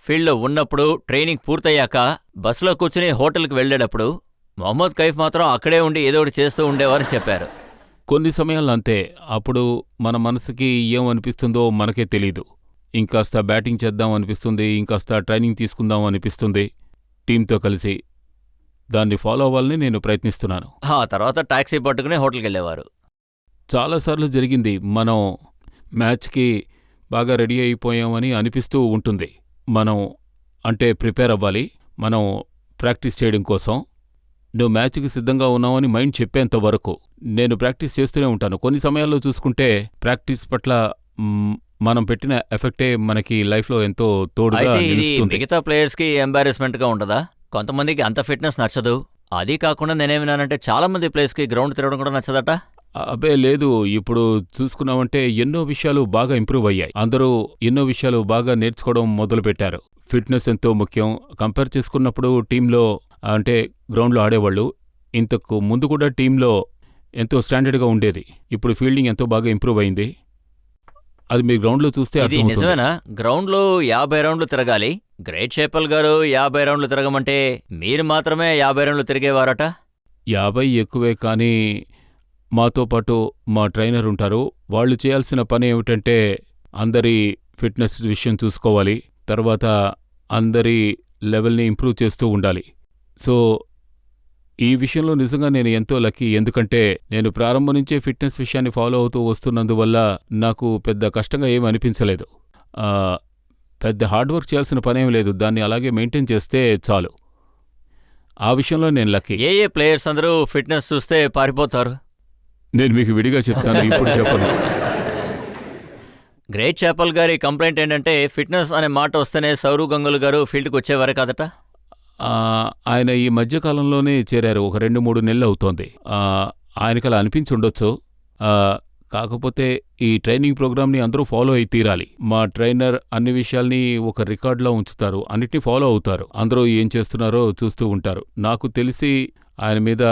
ఫీల్డ్లో ఉన్నప్పుడు ట్రైనింగ్ పూర్తయ్యాక బస్సులో కూర్చుని హోటల్కి వెళ్ళేటప్పుడు మొహమ్మద్ కైఫ్ మాత్రం అక్కడే ఉండి ఏదో ఒకటి చేస్తూ ఉండేవారని చెప్పారు. కొన్ని సమయాల్లో అంతే. అప్పుడు మన మనసుకి ఏమనిపిస్తుందో మనకే తెలీదు. ఇంకాస్త బ్యాటింగ్ చేద్దాం అనిపిస్తుంది, ఇంకాస్త ట్రైనింగ్ తీసుకుందాం అనిపిస్తుంది. టీంతో కలిసి దాన్ని ఫాలో అవ్వాలని నేను ప్రయత్నిస్తున్నాను. ఆ తర్వాత టాక్సీ పట్టుకుని హోటల్కి వెళ్ళేవారు. చాలాసార్లు జరిగింది. మనం మ్యాచ్కి బాగా రెడీ అయిపోయామని అనిపిస్తూ ఉంటుంది. మనం అంటే ప్రిపేర్ అవ్వాలి, మనం ప్రాక్టీస్ చేయడం కోసం. నువ్వు మ్యాచ్కి సిద్ధంగా ఉన్నావని మైండ్ చెప్పేంత వరకు నేను ప్రాక్టీస్ చేస్తూనే ఉంటాను. కొన్ని సమయాల్లో చూసుకుంటే ప్రాక్టీస్ పట్ల మనం పెట్టిన ఎఫెక్టే మనకి లైఫ్లో ఎంతో తోడుగా నిలుస్తుంది. మిగతా ప్లేయర్స్కి ఎంబారెస్మెంట్గా ఉండదా? కొంతమందికి అంత ఫిట్నెస్ నచ్చదు. అది కాకుండా నేనేమినానంటే చాలా మంది ప్లేయర్స్కి గ్రౌండ్ తిరగడం కూడా నచ్చదట. అబ్బే లేదు, ఇప్పుడు చూసుకున్నామంటే ఎన్నో విషయాలు బాగా ఇంప్రూవ్ అయ్యాయి. అందరూ ఎన్నో విషయాలు బాగా నేర్చుకోవడం మొదలుపెట్టారు. ఫిట్నెస్ ఎంతో ముఖ్యం. కంపేర్ చేసుకున్నప్పుడు టీంలో అంటే గ్రౌండ్లో ఆడేవాళ్ళు ఇంతకు ముందు కూడా టీంలో ఎంతో స్టాండర్డ్గా ఉండేది. ఇప్పుడు ఫీల్డింగ్ ఎంతో బాగా ఇంప్రూవ్ అయింది. అది మీరు గ్రౌండ్లో చూస్తే ఇది నిజమేనా? గ్రౌండ్లో 50 రౌండ్లు తిరగాలి. గ్రేట్ చేపల్ గారు 50 రౌండ్లు తిరగమంటే మీరు మాత్రమే 50 రౌండ్లు తిరిగేవారట. 50 ఎక్కువే, కానీ మాతో పాటు మా ట్రైనర్ ఉంటారు. వాళ్ళు చేయాల్సిన పని ఏమిటంటే అందరి ఫిట్నెస్ విషయం చూసుకోవాలి, తర్వాత అందరి లెవెల్ని ఇంప్రూవ్ చేస్తూ ఉండాలి. సో ఈ విషయంలో నిజంగా నేను ఎంతో లక్కీ. ఎందుకంటే నేను ప్రారంభం నుంచే ఫిట్నెస్ విషయాన్ని ఫాలో అవుతూ వస్తున్నందువల్ల నాకు పెద్ద కష్టంగా ఏమీ అనిపించలేదు. పెద్ద హార్డ్ వర్క్ చేయాల్సిన పనేం లేదు. దాన్ని అలాగే మెయింటైన్ చేస్తే చాలు. ఆ విషయంలో నేను లక్కీ. ఏ ప్లేయర్స్ అందరూ ఫిట్నెస్ చూస్తే పారిపోతారు? నేను మీకు విడిగా చెప్తాను, ఇప్పుడు చెప్పను. గ్రేట్ చేపల్ గారి కంప్లైంట్ ఏంటంటే ఫిట్నెస్ అనే మాట వస్తేనే సౌరవ్ గంగూలీ గారు ఫీల్డ్కి వచ్చేవారే కాదట. ఆయన ఈ మధ్యకాలంలోనే చేరారు. ఒక 2-3 నెలలు అవుతోంది. ఆయనకి అలా అనిపించి ఉండొచ్చు. కాకపోతే ఈ ట్రైనింగ్ ప్రోగ్రామ్ని అందరూ ఫాలో అయి తీరాలి. మా ట్రైనర్ అన్ని విషయాల్ని ఒక రికార్డులో ఉంచుతారు, అన్నిటినీ ఫాలో అవుతారు. అందరూ ఏం చేస్తున్నారో చూస్తూ ఉంటారు. నాకు తెలిసి ఆయన మీద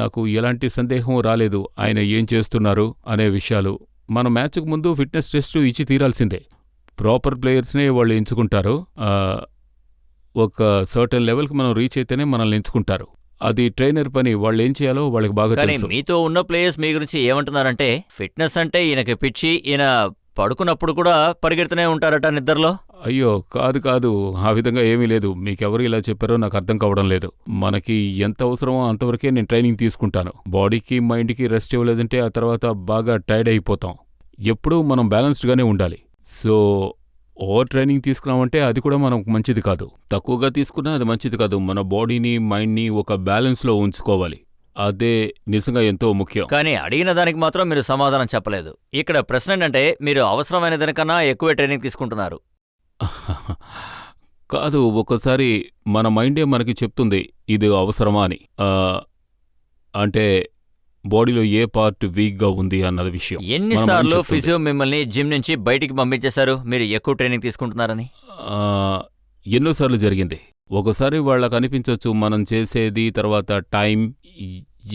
నాకు ఎలాంటి సందేహం రాలేదు, ఆయన ఏం చేస్తున్నారు అనే విషయాలు. మన మ్యాచ్కు ముందు ఫిట్నెస్ టెస్ట్ ఇచ్చి తీరాల్సిందే. ప్రాపర్ ప్లేయర్స్నే వాళ్ళు ఎంచుకుంటారు. ఒక సర్టన్ లెవెల్కి మనం రీచ్ అయితేనే మనల్ని ఎంచుకుంటారు. అది ట్రైనర్ పని, వాళ్ళు ఏం చేయాలో వాళ్ళకి బాగా కానీ తెలుసు. మీతో ఉన్న ప్లేయర్స్ మీ గురించి ఏమంటున్నారంటే ఫిట్నెస్ అంటే ఈయనకి పిచ్చి, ఈయన పడుకున్నప్పుడు కూడా పరిగెడుతూనే ఉంటారట నిద్రలో. అయ్యో కాదు, ఆ విధంగా ఏమీ లేదు. మీకెవరు ఇలా చెప్పారో నాకు అర్థం కావడం లేదు. మనకి ఎంత అవసరమో అంతవరకే నేను ట్రైనింగ్ తీసుకుంటాను. బాడీకి మైండ్కి రెస్ట్ ఇవ్వలేదంటే ఆ తర్వాత బాగా టైర్డ్ అయిపోతాం. ఎప్పుడూ మనం బ్యాలెన్స్డ్గానే ఉండాలి. సో ఓవర్ ట్రైనింగ్ తీసుకున్నామంటే అది కూడా మనకు మంచిది కాదు. తక్కువగా తీసుకున్నా అది మంచిది కాదు. మన బాడీని మైండ్ని ఒక బ్యాలెన్స్లో ఉంచుకోవాలి. అదే నిజంగా ఎంతో ముఖ్యం. కానీ అడిగిన దానికి మాత్రం మీరు సమాధానం చెప్పలేదు. ఇక్కడ ప్రశ్న ఏంటంటే మీరు అవసరమైన దానికన్నా ఎక్కువే ట్రైనింగ్ తీసుకుంటున్నారు. కాదు, ఒక్కోసారి మన మైండే మనకి చెప్తుంది ఇది అవసరమా అని. అంటే బాడీలో ఏ పార్ట్ వీక్గా ఉంది అన్నది విషయం. ఎన్నిసార్లు ఫిజియో మిమ్మల్ని జిమ్ నుంచి బయటికి పంపించేశారు మీరు ఎక్కువ ట్రైనింగ్ తీసుకుంటున్నారని? ఎన్నోసార్లు జరిగింది. ఒకసారి వాళ్ళకు అనిపించవచ్చు మనం చేసేది, తర్వాత టైం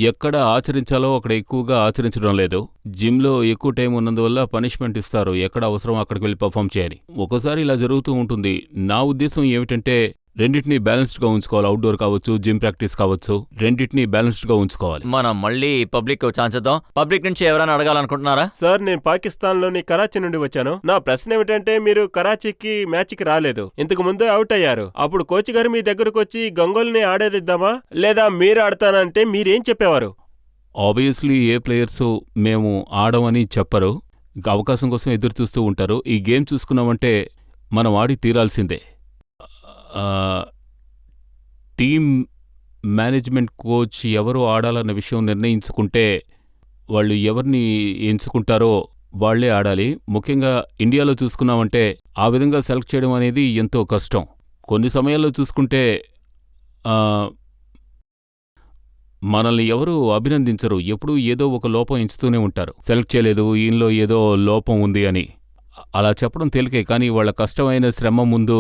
ఎక్కడ ఆచరించాలో అక్కడ ఎక్కువగా ఆచరించడం లేదు. జిమ్లో ఎక్కువ టైం ఉన్నందువల్ల పనిష్మెంట్ ఇస్తారు, ఎక్కడ అవసరం అక్కడికి వెళ్ళి పర్ఫామ్ చేయాలి. ఒకసారి ఇలా జరుగుతూ ఉంటుంది. నా ఉద్దేశం ఏమిటంటే రెండింటినీ బ్యాలెన్స్డ్గా ఉంచుకోవాలి. అవుట్డోర్ కావచ్చు, జిమ్ ప్రాక్టీస్ కావచ్చు, రెండింటినీ బ్యాలెన్స్డ్గా ఉంచుకోవాలి. మనం మళ్ళీ పబ్లిక్ ఛాన్స్ ఇద్దాం. పబ్లిక్ నుంచి ఎవరైనా అడగాలనుకుంటున్నారా? సార్, నేను పాకిస్తాన్లోని కరాచీ నుండి వచ్చాను. నా ప్రశ్న ఏమిటంటే మీరు కరాచీకి మ్యాచ్కి రాలేదు, ఇంతకు ముందే అవుట్ అయ్యారు. అప్పుడు కోచ్ గారు మీ దగ్గరకు వచ్చి గంగోల్ని ఆడేదిద్దామా లేదా మీరు ఆడతానంటే మీరేం చెప్పేవారు? ఆబ్వియస్లీ ఏ ప్లేయర్స్ మేము ఆడమని చెప్పరు, ఇంకా అవకాశం కోసం ఎదురు చూస్తూ ఉంటారు. ఈ గేమ్ చూసుకున్నామంటే మనం ఆడి తీరాల్సిందే. టీమ్ మేనేజ్మెంట్ కోచ్ ఎవరు ఆడాలన్న విషయం నిర్ణయించుకుంటే వాళ్ళు ఎవరిని ఎంచుకుంటారో వాళ్లే ఆడాలి. ముఖ్యంగా ఇండియాలో చూసుకున్నామంటే ఆ విధంగా సెలెక్ట్ చేయడం అనేది ఎంతో కష్టం. కొన్ని సమయాల్లో చూసుకుంటే మనల్ని ఎవరూ అభినందించరు, ఎప్పుడూ ఏదో ఒక లోపం ఎంచుతూనే ఉంటారు. సెలెక్ట్ చేయలేదు, ఈయనలో ఏదో లోపం ఉంది అని అలా చెప్పడం తేలికే, కానీ వాళ్ళ కష్టమైన శ్రమ ముందు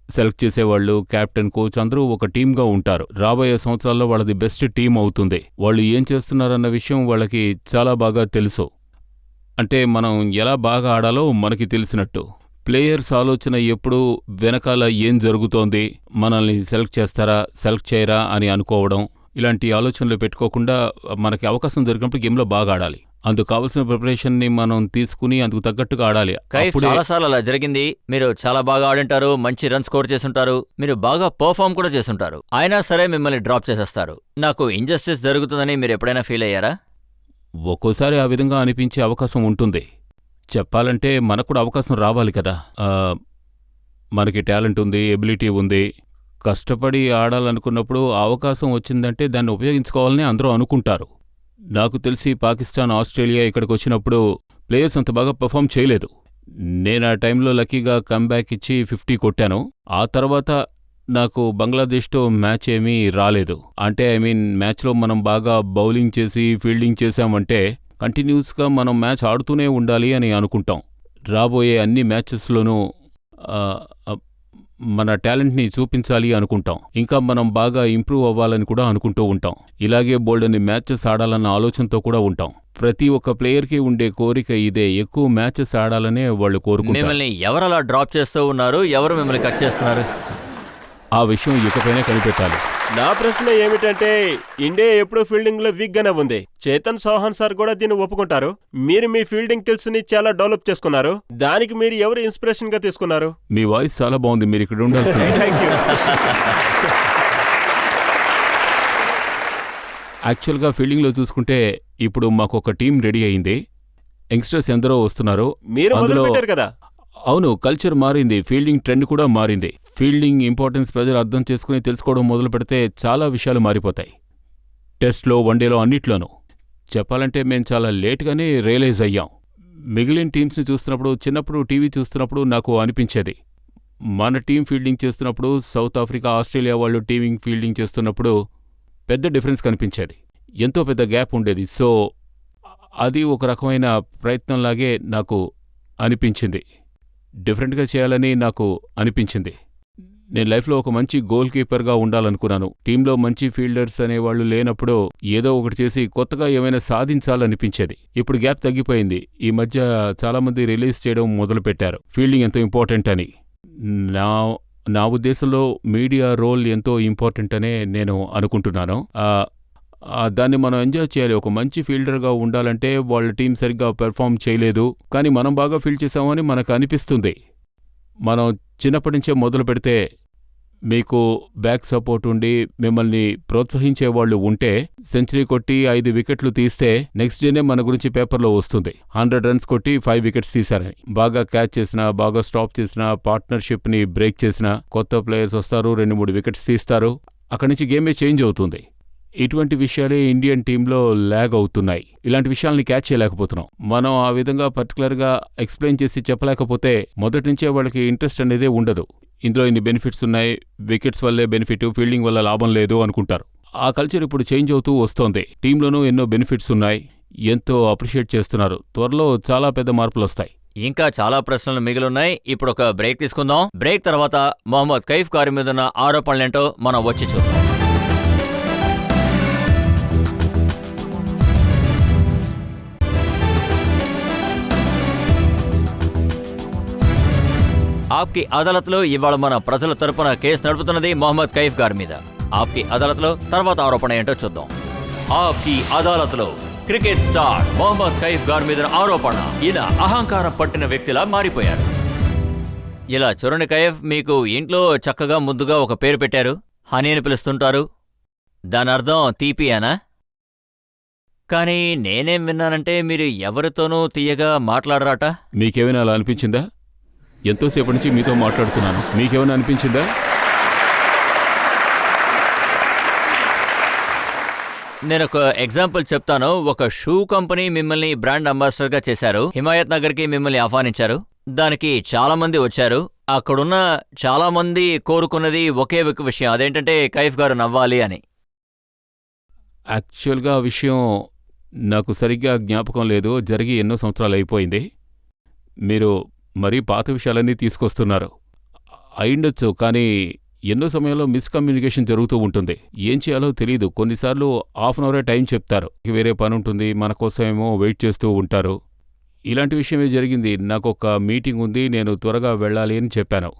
సెలెక్ట్ చేసేవాళ్ళు, కెప్టెన్, కోచ్ అందరూ ఒక టీమ్గా ఉంటారు. రాబోయే సంవత్సరాల్లో వాళ్ళది బెస్ట్ టీం అవుతుంది. వాళ్ళు ఏం చేస్తున్నారన్న విషయం వాళ్ళకి చాలా బాగా తెలుసు. అంటే మనం ఎలా బాగా ఆడాలో మనకి తెలిసినట్టు. ప్లేయర్స్ ఆలోచన ఎప్పుడూ వెనకాల ఏం జరుగుతోంది, మనల్ని సెలెక్ట్ చేస్తారా, సెలెక్ట్ చేయరా అని అనుకోవడం, ఇలాంటి ఆలోచనలు పెట్టుకోకుండా మనకి అవకాశం దొరికినప్పుడు గేమ్లో బాగా ఆడాలి. అందుకు కావాల్సిన ప్రిపరేషన్ని మనం తీసుకుని అందుకు తగ్గట్టుగా ఆడాలి. చాలాసార్లు అలా జరిగింది. మీరు చాలా బాగా ఆడింటారు, మంచి రన్ స్కోర్ చేసుంటారు, మీరు బాగా పర్ఫామ్ కూడా చేసుంటారు. అయినా సరే మిమ్మల్ని డ్రాప్ చేసేస్తారు. నాకు ఇంజస్టిస్ జరుగుతుందని మీరు ఎప్పుడైనా ఫీల్ అయ్యారా? ఒక్కోసారి ఆ విధంగా అనిపించే అవకాశం ఉంటుంది. చెప్పాలంటే మనకు కూడా అవకాశం రావాలి కదా. మనకి టాలెంట్ ఉంది, ఎబిలిటీ ఉంది. కష్టపడి ఆడాలనుకున్నప్పుడు అవకాశం వచ్చిందంటే దాన్ని ఉపయోగించుకోవాలని అందరూ అనుకుంటారు. నాకు తెలిసి పాకిస్తాన్, ఆస్ట్రేలియా ఇక్కడికి వచ్చినప్పుడు ప్లేయర్స్ అంత బాగా పర్ఫామ్ చేయలేదు. నేను ఆ టైంలో లక్కీగా కమ్బ్యాక్ ఇచ్చి 50 కొట్టాను. ఆ తర్వాత నాకు బంగ్లాదేశ్తో మ్యాచ్ ఏమీ రాలేదు. అంటే మ్యాచ్లో మనం బాగా బౌలింగ్ చేసి ఫీల్డింగ్ చేశామంటే కంటిన్యూస్గా మనం మ్యాచ్ ఆడుతూనే ఉండాలి అని అనుకుంటాం. రాబోయే అన్ని మ్యాచెస్లోనూ మన టాలెంట్ని చూపించాలి అనుకుంటాం. ఇంకా మనం బాగా ఇంప్రూవ్ అవ్వాలని కూడా అనుకుంటూ ఉంటాం. ఇలాగే బోల్డన్ని మ్యాచెస్ ఆడాలన్న ఆలోచనతో కూడా ఉంటాం. ప్రతి ఒక్క ప్లేయర్కి ఉండే కోరిక ఇదే, ఎక్కువ మ్యాచెస్ ఆడాలనే వాళ్ళు కోరుకుంటారు. మిమ్మల్ని ఎవరు అలా డ్రాప్ చేస్తూ ఉన్నారు, ఎవరు మిమ్మల్ని కట్ చేస్తున్నారు? ఆ విషయం ఇకపైనే కనిపెట్టాలి. నా ప్రశ్న ఏమిటంటే ఇండియా ఎప్పుడూ ఫీల్డింగ్ లో వీక్ గానే ఉంది. చేతన్ చౌహాన్ సార్ కూడా దీన్ని ఒప్పుకుంటారు. మీరు మీ ఫీల్డింగ్ స్కిల్స్ ని చాలా డెవలప్ చేసుకున్నారు. దానికి మీరు ఎవరు ఇన్స్పిరేషన్ గా తీసుకున్నారు? మీ వాయిస్ చాలా బాగుంది, మీరు ఇక్కడ ఉండాల్సింది. యాక్చువల్గా ఫీల్డింగ్లో చూసుకుంటే ఇప్పుడు మాకు ఒక టీం రెడీ అయింది. యంగ్స్టర్స్ ఎందరో వస్తున్నారు. మీరు మొదలుపెట్టారు కదా. అవును, కల్చర్ మారింది, ఫీల్డింగ్ ట్రెండ్ కూడా మారింది. ఫీల్డింగ్ ఇంపార్టెన్స్ ప్రజలు అర్థం చేసుకుని తెలుసుకోవడం మొదలు పెడితే చాలా విషయాలు మారిపోతాయి. టెస్ట్లో, వన్డేలో, అన్నిట్లోనూ. చెప్పాలంటే మేము చాలా లేట్గానే రియలైజ్ అయ్యాం. మిగిలిన టీమ్స్ని చూస్తున్నప్పుడు, చిన్నప్పుడు టీవీ చూస్తున్నప్పుడు నాకు అనిపించేది, మన టీం ఫీల్డింగ్ చేస్తున్నప్పుడు సౌత్ ఆఫ్రికా, ఆస్ట్రేలియా వాళ్ళు టీమింగ్ ఫీల్డింగ్ చేస్తున్నప్పుడు పెద్ద డిఫరెన్స్ కనిపించేది. ఎంతో పెద్ద గ్యాప్ ఉండేది. సో అది ఒక రకమైన ప్రయత్నంలాగే నాకు అనిపించింది. డిఫరెంట్గా చేయాలని నాకు అనిపించింది. నేను లైఫ్లో ఒక మంచి గోల్ కీపర్గా ఉండాలనుకున్నాను. టీంలో మంచి ఫీల్డర్స్ అనేవాళ్ళు లేనప్పుడు ఏదో ఒకటి చేసి కొత్తగా ఏమైనా సాధించాలనిపించేది. ఇప్పుడు గ్యాప్ తగ్గిపోయింది. ఈ మధ్య చాలామంది రిలీజ్ చేయడం మొదలుపెట్టారు ఫీల్డింగ్ ఎంతో ఇంపార్టెంట్ అని. నా ఉద్దేశంలో మీడియా రోల్ ఎంతో ఇంపార్టెంట్ అనే నేను అనుకుంటున్నాను. దాన్ని మనం ఎంజాయ్ చేయాలి. ఒక మంచి ఫీల్డర్గా ఉండాలంటే వాళ్ళ టీం సరిగ్గా పెర్ఫామ్ చేయలేదు, కానీ మనం బాగా ఫీల్డ్ చేసామని మనకు అనిపిస్తుంది. మనం చిన్నప్పటి నుంచే మొదలు పెడితే మీకు బ్యాక్ సపోర్ట్ ఉండి మిమ్మల్ని ప్రోత్సహించేవాళ్ళు ఉంటే సెంచరీ కొట్టి 5 వికెట్లు తీస్తే నెక్స్ట్ డేనే మన గురించి పేపర్లో వస్తుంది 100 రన్స్ కొట్టి 5 వికెట్స్ తీశారని. బాగా క్యాచ్ చేసినా, బాగా స్టాప్ చేసినా, పార్ట్నర్షిప్ని బ్రేక్ చేసినా కొత్త ప్లేయర్స్ వస్తారు, 2-3 వికెట్స్ తీస్తారు, అక్కడి నుంచి గేమే చేంజ్ అవుతుంది. ఇటువంటి విషయాలే ఇండియన్ టీంలో ల్యాగ్ అవుతున్నాయి. ఇలాంటి విషయాల్ని క్యాచ్ చేయలేకపోతున్నాం. మనం ఆ విధంగా పర్టికులర్గా ఎక్స్ప్లెయిన్ చేసి చెప్పలేకపోతే మొదటి నుంచే వాళ్ళకి ఇంట్రెస్ట్ అనేదే ఉండదు. ఇందులో ఇన్ని బెనిఫిట్స్ ఉన్నాయి, వికెట్స్ వల్లే బెనిఫిట్, ఫీల్డింగ్ వల్ల లాభం లేదు అనుకుంటారు. ఆ కల్చర్ ఇప్పుడు చేంజ్ అవుతూ వస్తోంది. టీంలోనూ ఎన్నో బెనిఫిట్స్ ఉన్నాయి, ఎంతో అప్రిషియేట్ చేస్తున్నారు. త్వరలో చాలా పెద్ద మార్పులు వస్తాయి. ఇంకా చాలా ప్రశ్నలు మిగిలిన్నాయి. ఇప్పుడు ఒక బ్రేక్ తీసుకుందాం. బ్రేక్ తర్వాత మొహమ్మద్ కైఫ్ గారి మీద ఉన్న ఆరోపణలేంటో మనం వచ్చి చూద్దాం. ఆప్కి అదాలత్లో ఇవాళ మన ప్రజల తరపున కేసు నడుపుతున్నది మొహమ్మద్ కైఫ్ గారి మీద. ఆప్కి అదాలత్లో తర్వాత ఆరోపణ ఏంటో చూద్దాం. ఆప్కి అదాలత్లో క్రికెట్ స్టార్ మొహమ్మద్ కైఫ్ గారి మీద ఆరోపణ. ఈయన అహంకారం పట్టిన వ్యక్తిలా మారిపోయారు. ఇలా చూడండి కైఫ్, మీకు ఇంట్లో చక్కగా ముద్దుగా ఒక పేరు పెట్టారు, హనీ అని పిలుస్తుంటారు. దాని అర్థం తీపి అనా? కానీ నేనేం విన్నానంటే మీరు ఎవరితోనూ తీయగా మాట్లాడరాట. మీకేమైనా అలా అనిపించిందా? ఎంతోసేపటి నుంచి మీతో మాట్లాడుతున్నాను, మీకేమైనా అనిపించిందా? నేను ఒక ఎగ్జాంపుల్ చెప్తాను. ఒక షూ కంపెనీ మిమ్మల్ని బ్రాండ్ అంబాసిడర్గా చేశారు. హిమాయత్ నగర్కి మిమ్మల్ని ఆహ్వానించారు. దానికి చాలా మంది వచ్చారు. అక్కడున్న చాలా మంది కోరుకున్నది ఒకే ఒక విషయం, అదేంటంటే కైఫ్ గారు నవ్వాలి అని. యాక్చువల్గా ఆ విషయం నాకు సరిగ్గా జ్ఞాపకం లేదు, జరిగి ఎన్నో సంవత్సరాలు అయిపోయింది. మీరు మరీ పాత విషయాలన్నీ తీసుకొస్తున్నారు. అయిండొచ్చు, కానీ ఎన్నో సమయంలో మిస్కమ్యూనికేషన్ జరుగుతూ ఉంటుంది. ఏం చేయాలో తెలీదు. కొన్నిసార్లు హాఫ్ అన్ అవరే టైం చెప్తారు, వేరే పని ఉంటుంది, మన కోసమేమో వెయిట్ చేస్తూ ఉంటారు. ఇలాంటి విషయమే జరిగింది. నాకు ఒక మీటింగ్ ఉంది, నేను త్వరగా వెళ్ళాలి అని చెప్పాను,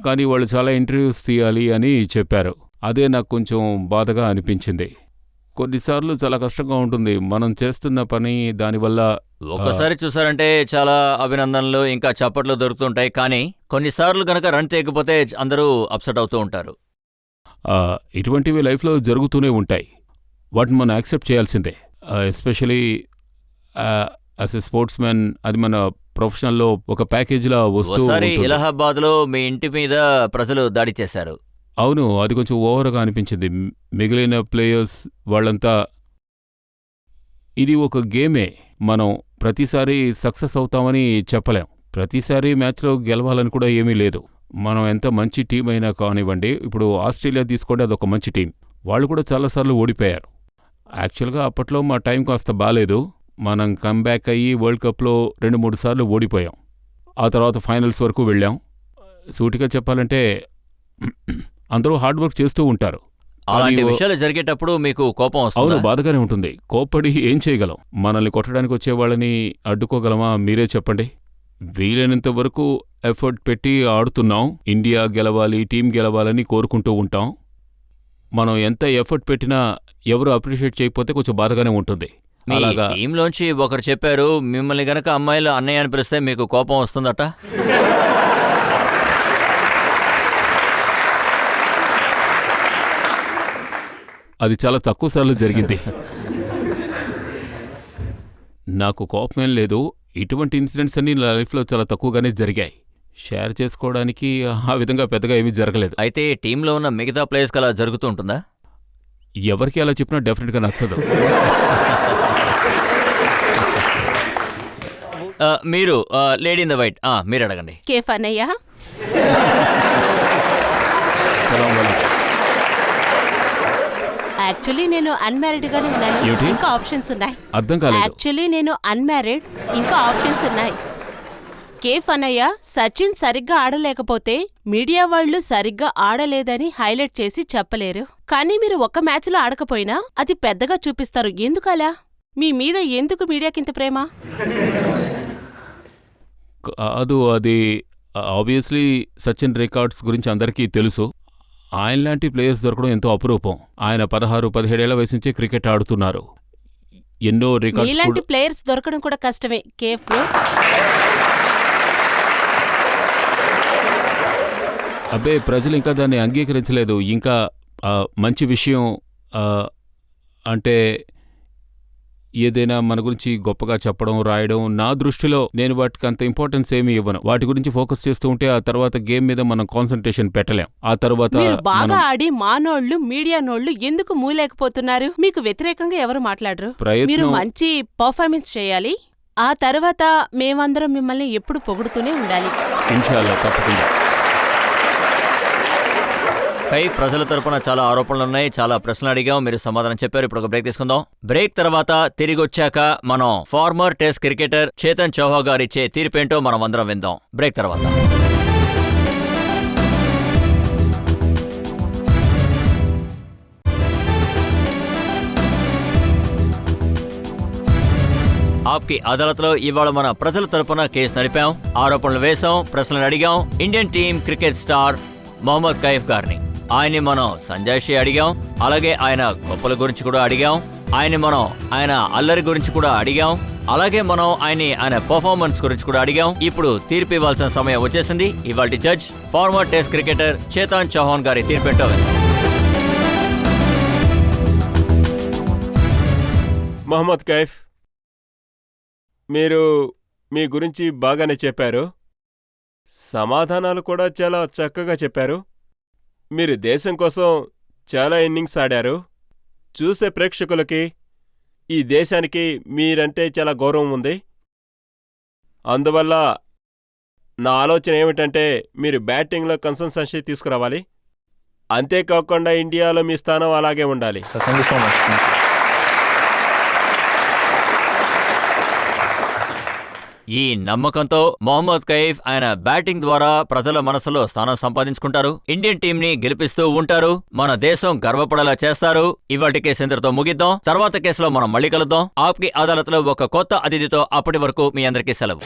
కానీ వాళ్ళు చాలా ఇంటర్వ్యూస్ తీయాలి అని చెప్పారు. అదే నాకు కొంచెం బాధగా అనిపించింది. కొన్నిసార్లు చాలా కష్టంగా ఉంటుంది మనం చేస్తున్న పని, దానివల్ల. ఒక్కసారి చూసారంటే చాలా అభినందనలు ఇంకా చప్పట్లు దొరుకుతుంటాయి, కానీ కొన్నిసార్లు గనక రన్ చేయకపోతే అందరూ అప్సెట్ అవుతూ ఉంటారు. ఇటువంటివి లైఫ్లో జరుగుతూనే ఉంటాయి. వాటిని మనం యాక్సెప్ట్ చేయాల్సిందే. Especially as a sports man అది మన ప్రొఫెషనల్లో ఒక ప్యాకేజ్లా వస్తూ ఒకసారి ఉంటుంది. ఇలహాబాద్లో మీ ఇంటి మీద ప్రజలు దాడి చేశారు. అవును, అది కొంచెం ఓవర్గా అనిపించింది. మిగిలిన ప్లేయర్స్ వాళ్ళంతా, ఇది ఒక గేమే, మనం ప్రతిసారి సక్సెస్ అవుతామని చెప్పలేం. ప్రతిసారి మ్యాచ్లో గెలవాలని కూడా ఏమీ లేదు. మనం ఎంత మంచి టీం అయినా కానివ్వండి, ఇప్పుడు ఆస్ట్రేలియా తీసుకోండి, అదొక మంచి టీం. వాళ్ళు కూడా చాలాసార్లు ఓడిపోయారు. యాక్చువల్గా అప్పట్లో మా టైం కాస్త బాలేదు. మనం కమ్బ్యాక్ అయ్యి వరల్డ్ కప్లో 2-3 సార్లు ఓడిపోయాం. ఆ తర్వాత ఫైనల్స్ వరకు వెళ్ళాం. సూటిగా చెప్పాలంటే అందరూ హార్డ్ వర్క్ చేస్తూ ఉంటారు. అలాంటి విషయాలు జరిగేటప్పుడు మీకు కోపం వస్తుంది? అవును, బాధగానే ఉంటుంది. కోప్పడి ఏం చేయగలం? మనల్ని కొట్టడానికి వచ్చే వాళ్ళని అడ్డుకోగలమా? మీరే చెప్పండి. వీలైనంత వరకు ఎఫర్ట్ పెట్టి ఆడుతున్నాం. ఇండియా గెలవాలి, టీం గెలవాలని కోరుకుంటూ ఉంటాం. మనం ఎంత ఎఫర్ట్ పెట్టినా ఎవరు అప్రిషియేట్ చేయకపోతే కొంచెం బాధగానే ఉంటుంది. మీ టీంలోంచి ఒకరు చెప్పారు, మిమ్మల్ని గనక అమ్మాయిలు అన్నయ్య అని పిలిస్తే మీకు కోపం వస్తుందట. అది చాలా తక్కువ సార్లు జరిగింది. నాకు కోపమేం లేదు. ఇటువంటి ఇన్సిడెంట్స్ అన్ని నా లైఫ్లో చాలా తక్కువగానే జరిగాయి. షేర్ చేసుకోవడానికి ఆ విధంగా పెద్దగా ఏమీ జరగలేదు. అయితే టీంలో ఉన్న మిగతా ప్లేయర్స్కి అలా జరుగుతూ ఉంటుందా? ఎవరికి అలా చెప్పినా డెఫినెట్గా నచ్చదు. మీరు లేడీ ఇన్ ద వైట్, మీరు అడగండి. కేఫ్ అన్నయ్య, యాక్చువల్లీ నేను అన్మ్యారీడ్ గానే ఉన్నాను. ఏమిటి? ఇంకా ఆప్షన్స్ ఉన్నాయి. అర్థం కాలేదు. యాక్చువల్లీ నేను అన్మ్యారీడ్, ఇంకా ఆప్షన్స్ ఉన్నాయి. కేఫ్ అన్నయ్య, సచిన్ సరిగ్గా ఆడలేకపోతే మీడియా వాళ్ళు సరిగ్గా ఆడలేదని హైలైట్ చేసి చెప్పలేరు. కానీ మీరు ఒక్క మ్యాచ్లో ఆడకపోయినా అది పెద్దగా చూపిస్తారు. ఎందుకలా? మీ మీద ఎందుకు మీడియాకింత ప్రేమ? కాదు, అది ఆబ్వియస్లీ సచిన్ రికార్డ్స్ గురించి అందరికీ తెలుసు. ఆయన లాంటి ప్లేయర్స్ దొరకడం ఎంతో అపురూపం. ఆయన 16-17 వయసు నుంచే క్రికెట్ ఆడుతున్నారు. ఎన్నో రికార్డ్స్ మీలాంటి ప్లేయర్స్ దొరకడం కూడా కష్టమే కేఫ్ బ్రో. అబ్బే, ప్రజలు ఇంకా దాన్ని అంగీకరించలేదు. ఇంకా మంచి విషయం అంటే ఏదైనా మన గురించి గొప్పగా చెప్పడం, రాయడం, నా దృష్టిలో నేను వాటికి అంత ఇంపార్టెన్స్ ఏమీ ఇవ్వను. వాటి గురించి ఫోకస్ చేస్తూ ఉంటే ఆ తర్వాత గేమ్ మీద మనం కాన్సన్ట్రేషన్ పెట్టలేం. ఆ తర్వాత మీరు బాగా ఆడి మానోళ్ళు, మీడియా నోళ్ళు ఎందుకు మూలేకపోతున్నారు? మీకు వ్యతిరేకంగా ఎవరు మాట్లాడరు? మీరు మంచి పర్ఫార్మెన్స్ చేయాలి. ఆ తర్వాత మేమందరం మిమ్మల్ని ఎప్పుడు పొగుడుతూనే ఉండాలి. ఇన్షాల్లా, తప్పకుండా. కైఫ్, ప్రజల తరపున చాలా ఆరోపణలున్నాయి, చాలా ప్రశ్నలు అడిగాం, మీరు సమాధానం చెప్పారు. ఇప్పుడు ఒక బ్రేక్ తీసుకుందాం. బ్రేక్ తర్వాత తిరిగి వచ్చాక మనం former test cricketer Chetan Chauhan garu ఇచ్చే తీర్పేంటో మనం అందరం విందాం బ్రేక్ తర్వాత. ఆప్కి అదాలత్లో ఇవాళ మన ప్రజల తరపున కేసు నడిపాం, ఆరోపణలు వేశాం, ప్రశ్నలు అడిగాం. Indian team cricket star Mohammad Kaif గారిని, ఆయన్ని మనం సంజాయిషి అడిగాం, అలాగే ఆయన గొప్పల గురించి కూడా అడిగాం, ఆయన అల్లరి గురించి కూడా అడిగాం, అలాగే మనం ఆయన పర్ఫార్మెన్స్ గురించి కూడా అడిగాం. ఇప్పుడు తీర్పు ఇవ్వాల్సిన సమయం వచ్చేసింది. ఇవాల్టి judge former test cricketer Chetan Chauhan గారి తీర్పేంటో విందాం. మొహమ్మద్ కైఫ్, మీరు మీ గురించి బాగానే చెప్పారు, సమాధానాలు కూడా చాలా చక్కగా చెప్పారు. మీరు దేశం కోసం చాలా ఇన్నింగ్స్ ఆడారు. చూసే ప్రేక్షకులకి, ఈ దేశానికి మీరంటే చాలా గౌరవం ఉంది. అందువల్ల నా ఆలోచన ఏమిటంటే మీరు బ్యాటింగ్లో కన్సిస్టెన్సీ తీసుకురావాలి. అంతేకాకుండా ఇండియాలో మీ స్థానం అలాగే ఉండాలి. ఈ నమ్మకంతో మొహమ్మద్ కైఫ్ ఆయన బ్యాటింగ్ ద్వారా ప్రజల మనసులో స్థానం సంపాదించుకుంటారు, ఇండియన్ టీం ని గెలిపిస్తూ ఉంటారు, మన దేశం గర్వపడేలా చేస్తారు. ఇవాటి కేసు ఇంతటితో ముగిద్దాం. తర్వాత కేసులో మనం మళ్ళీ కలుద్దాం. ఆప్కి అదాలత్లో ఒక కొత్త అతిథితో. అప్పటి వరకు మీ అందరికీ సెలవు.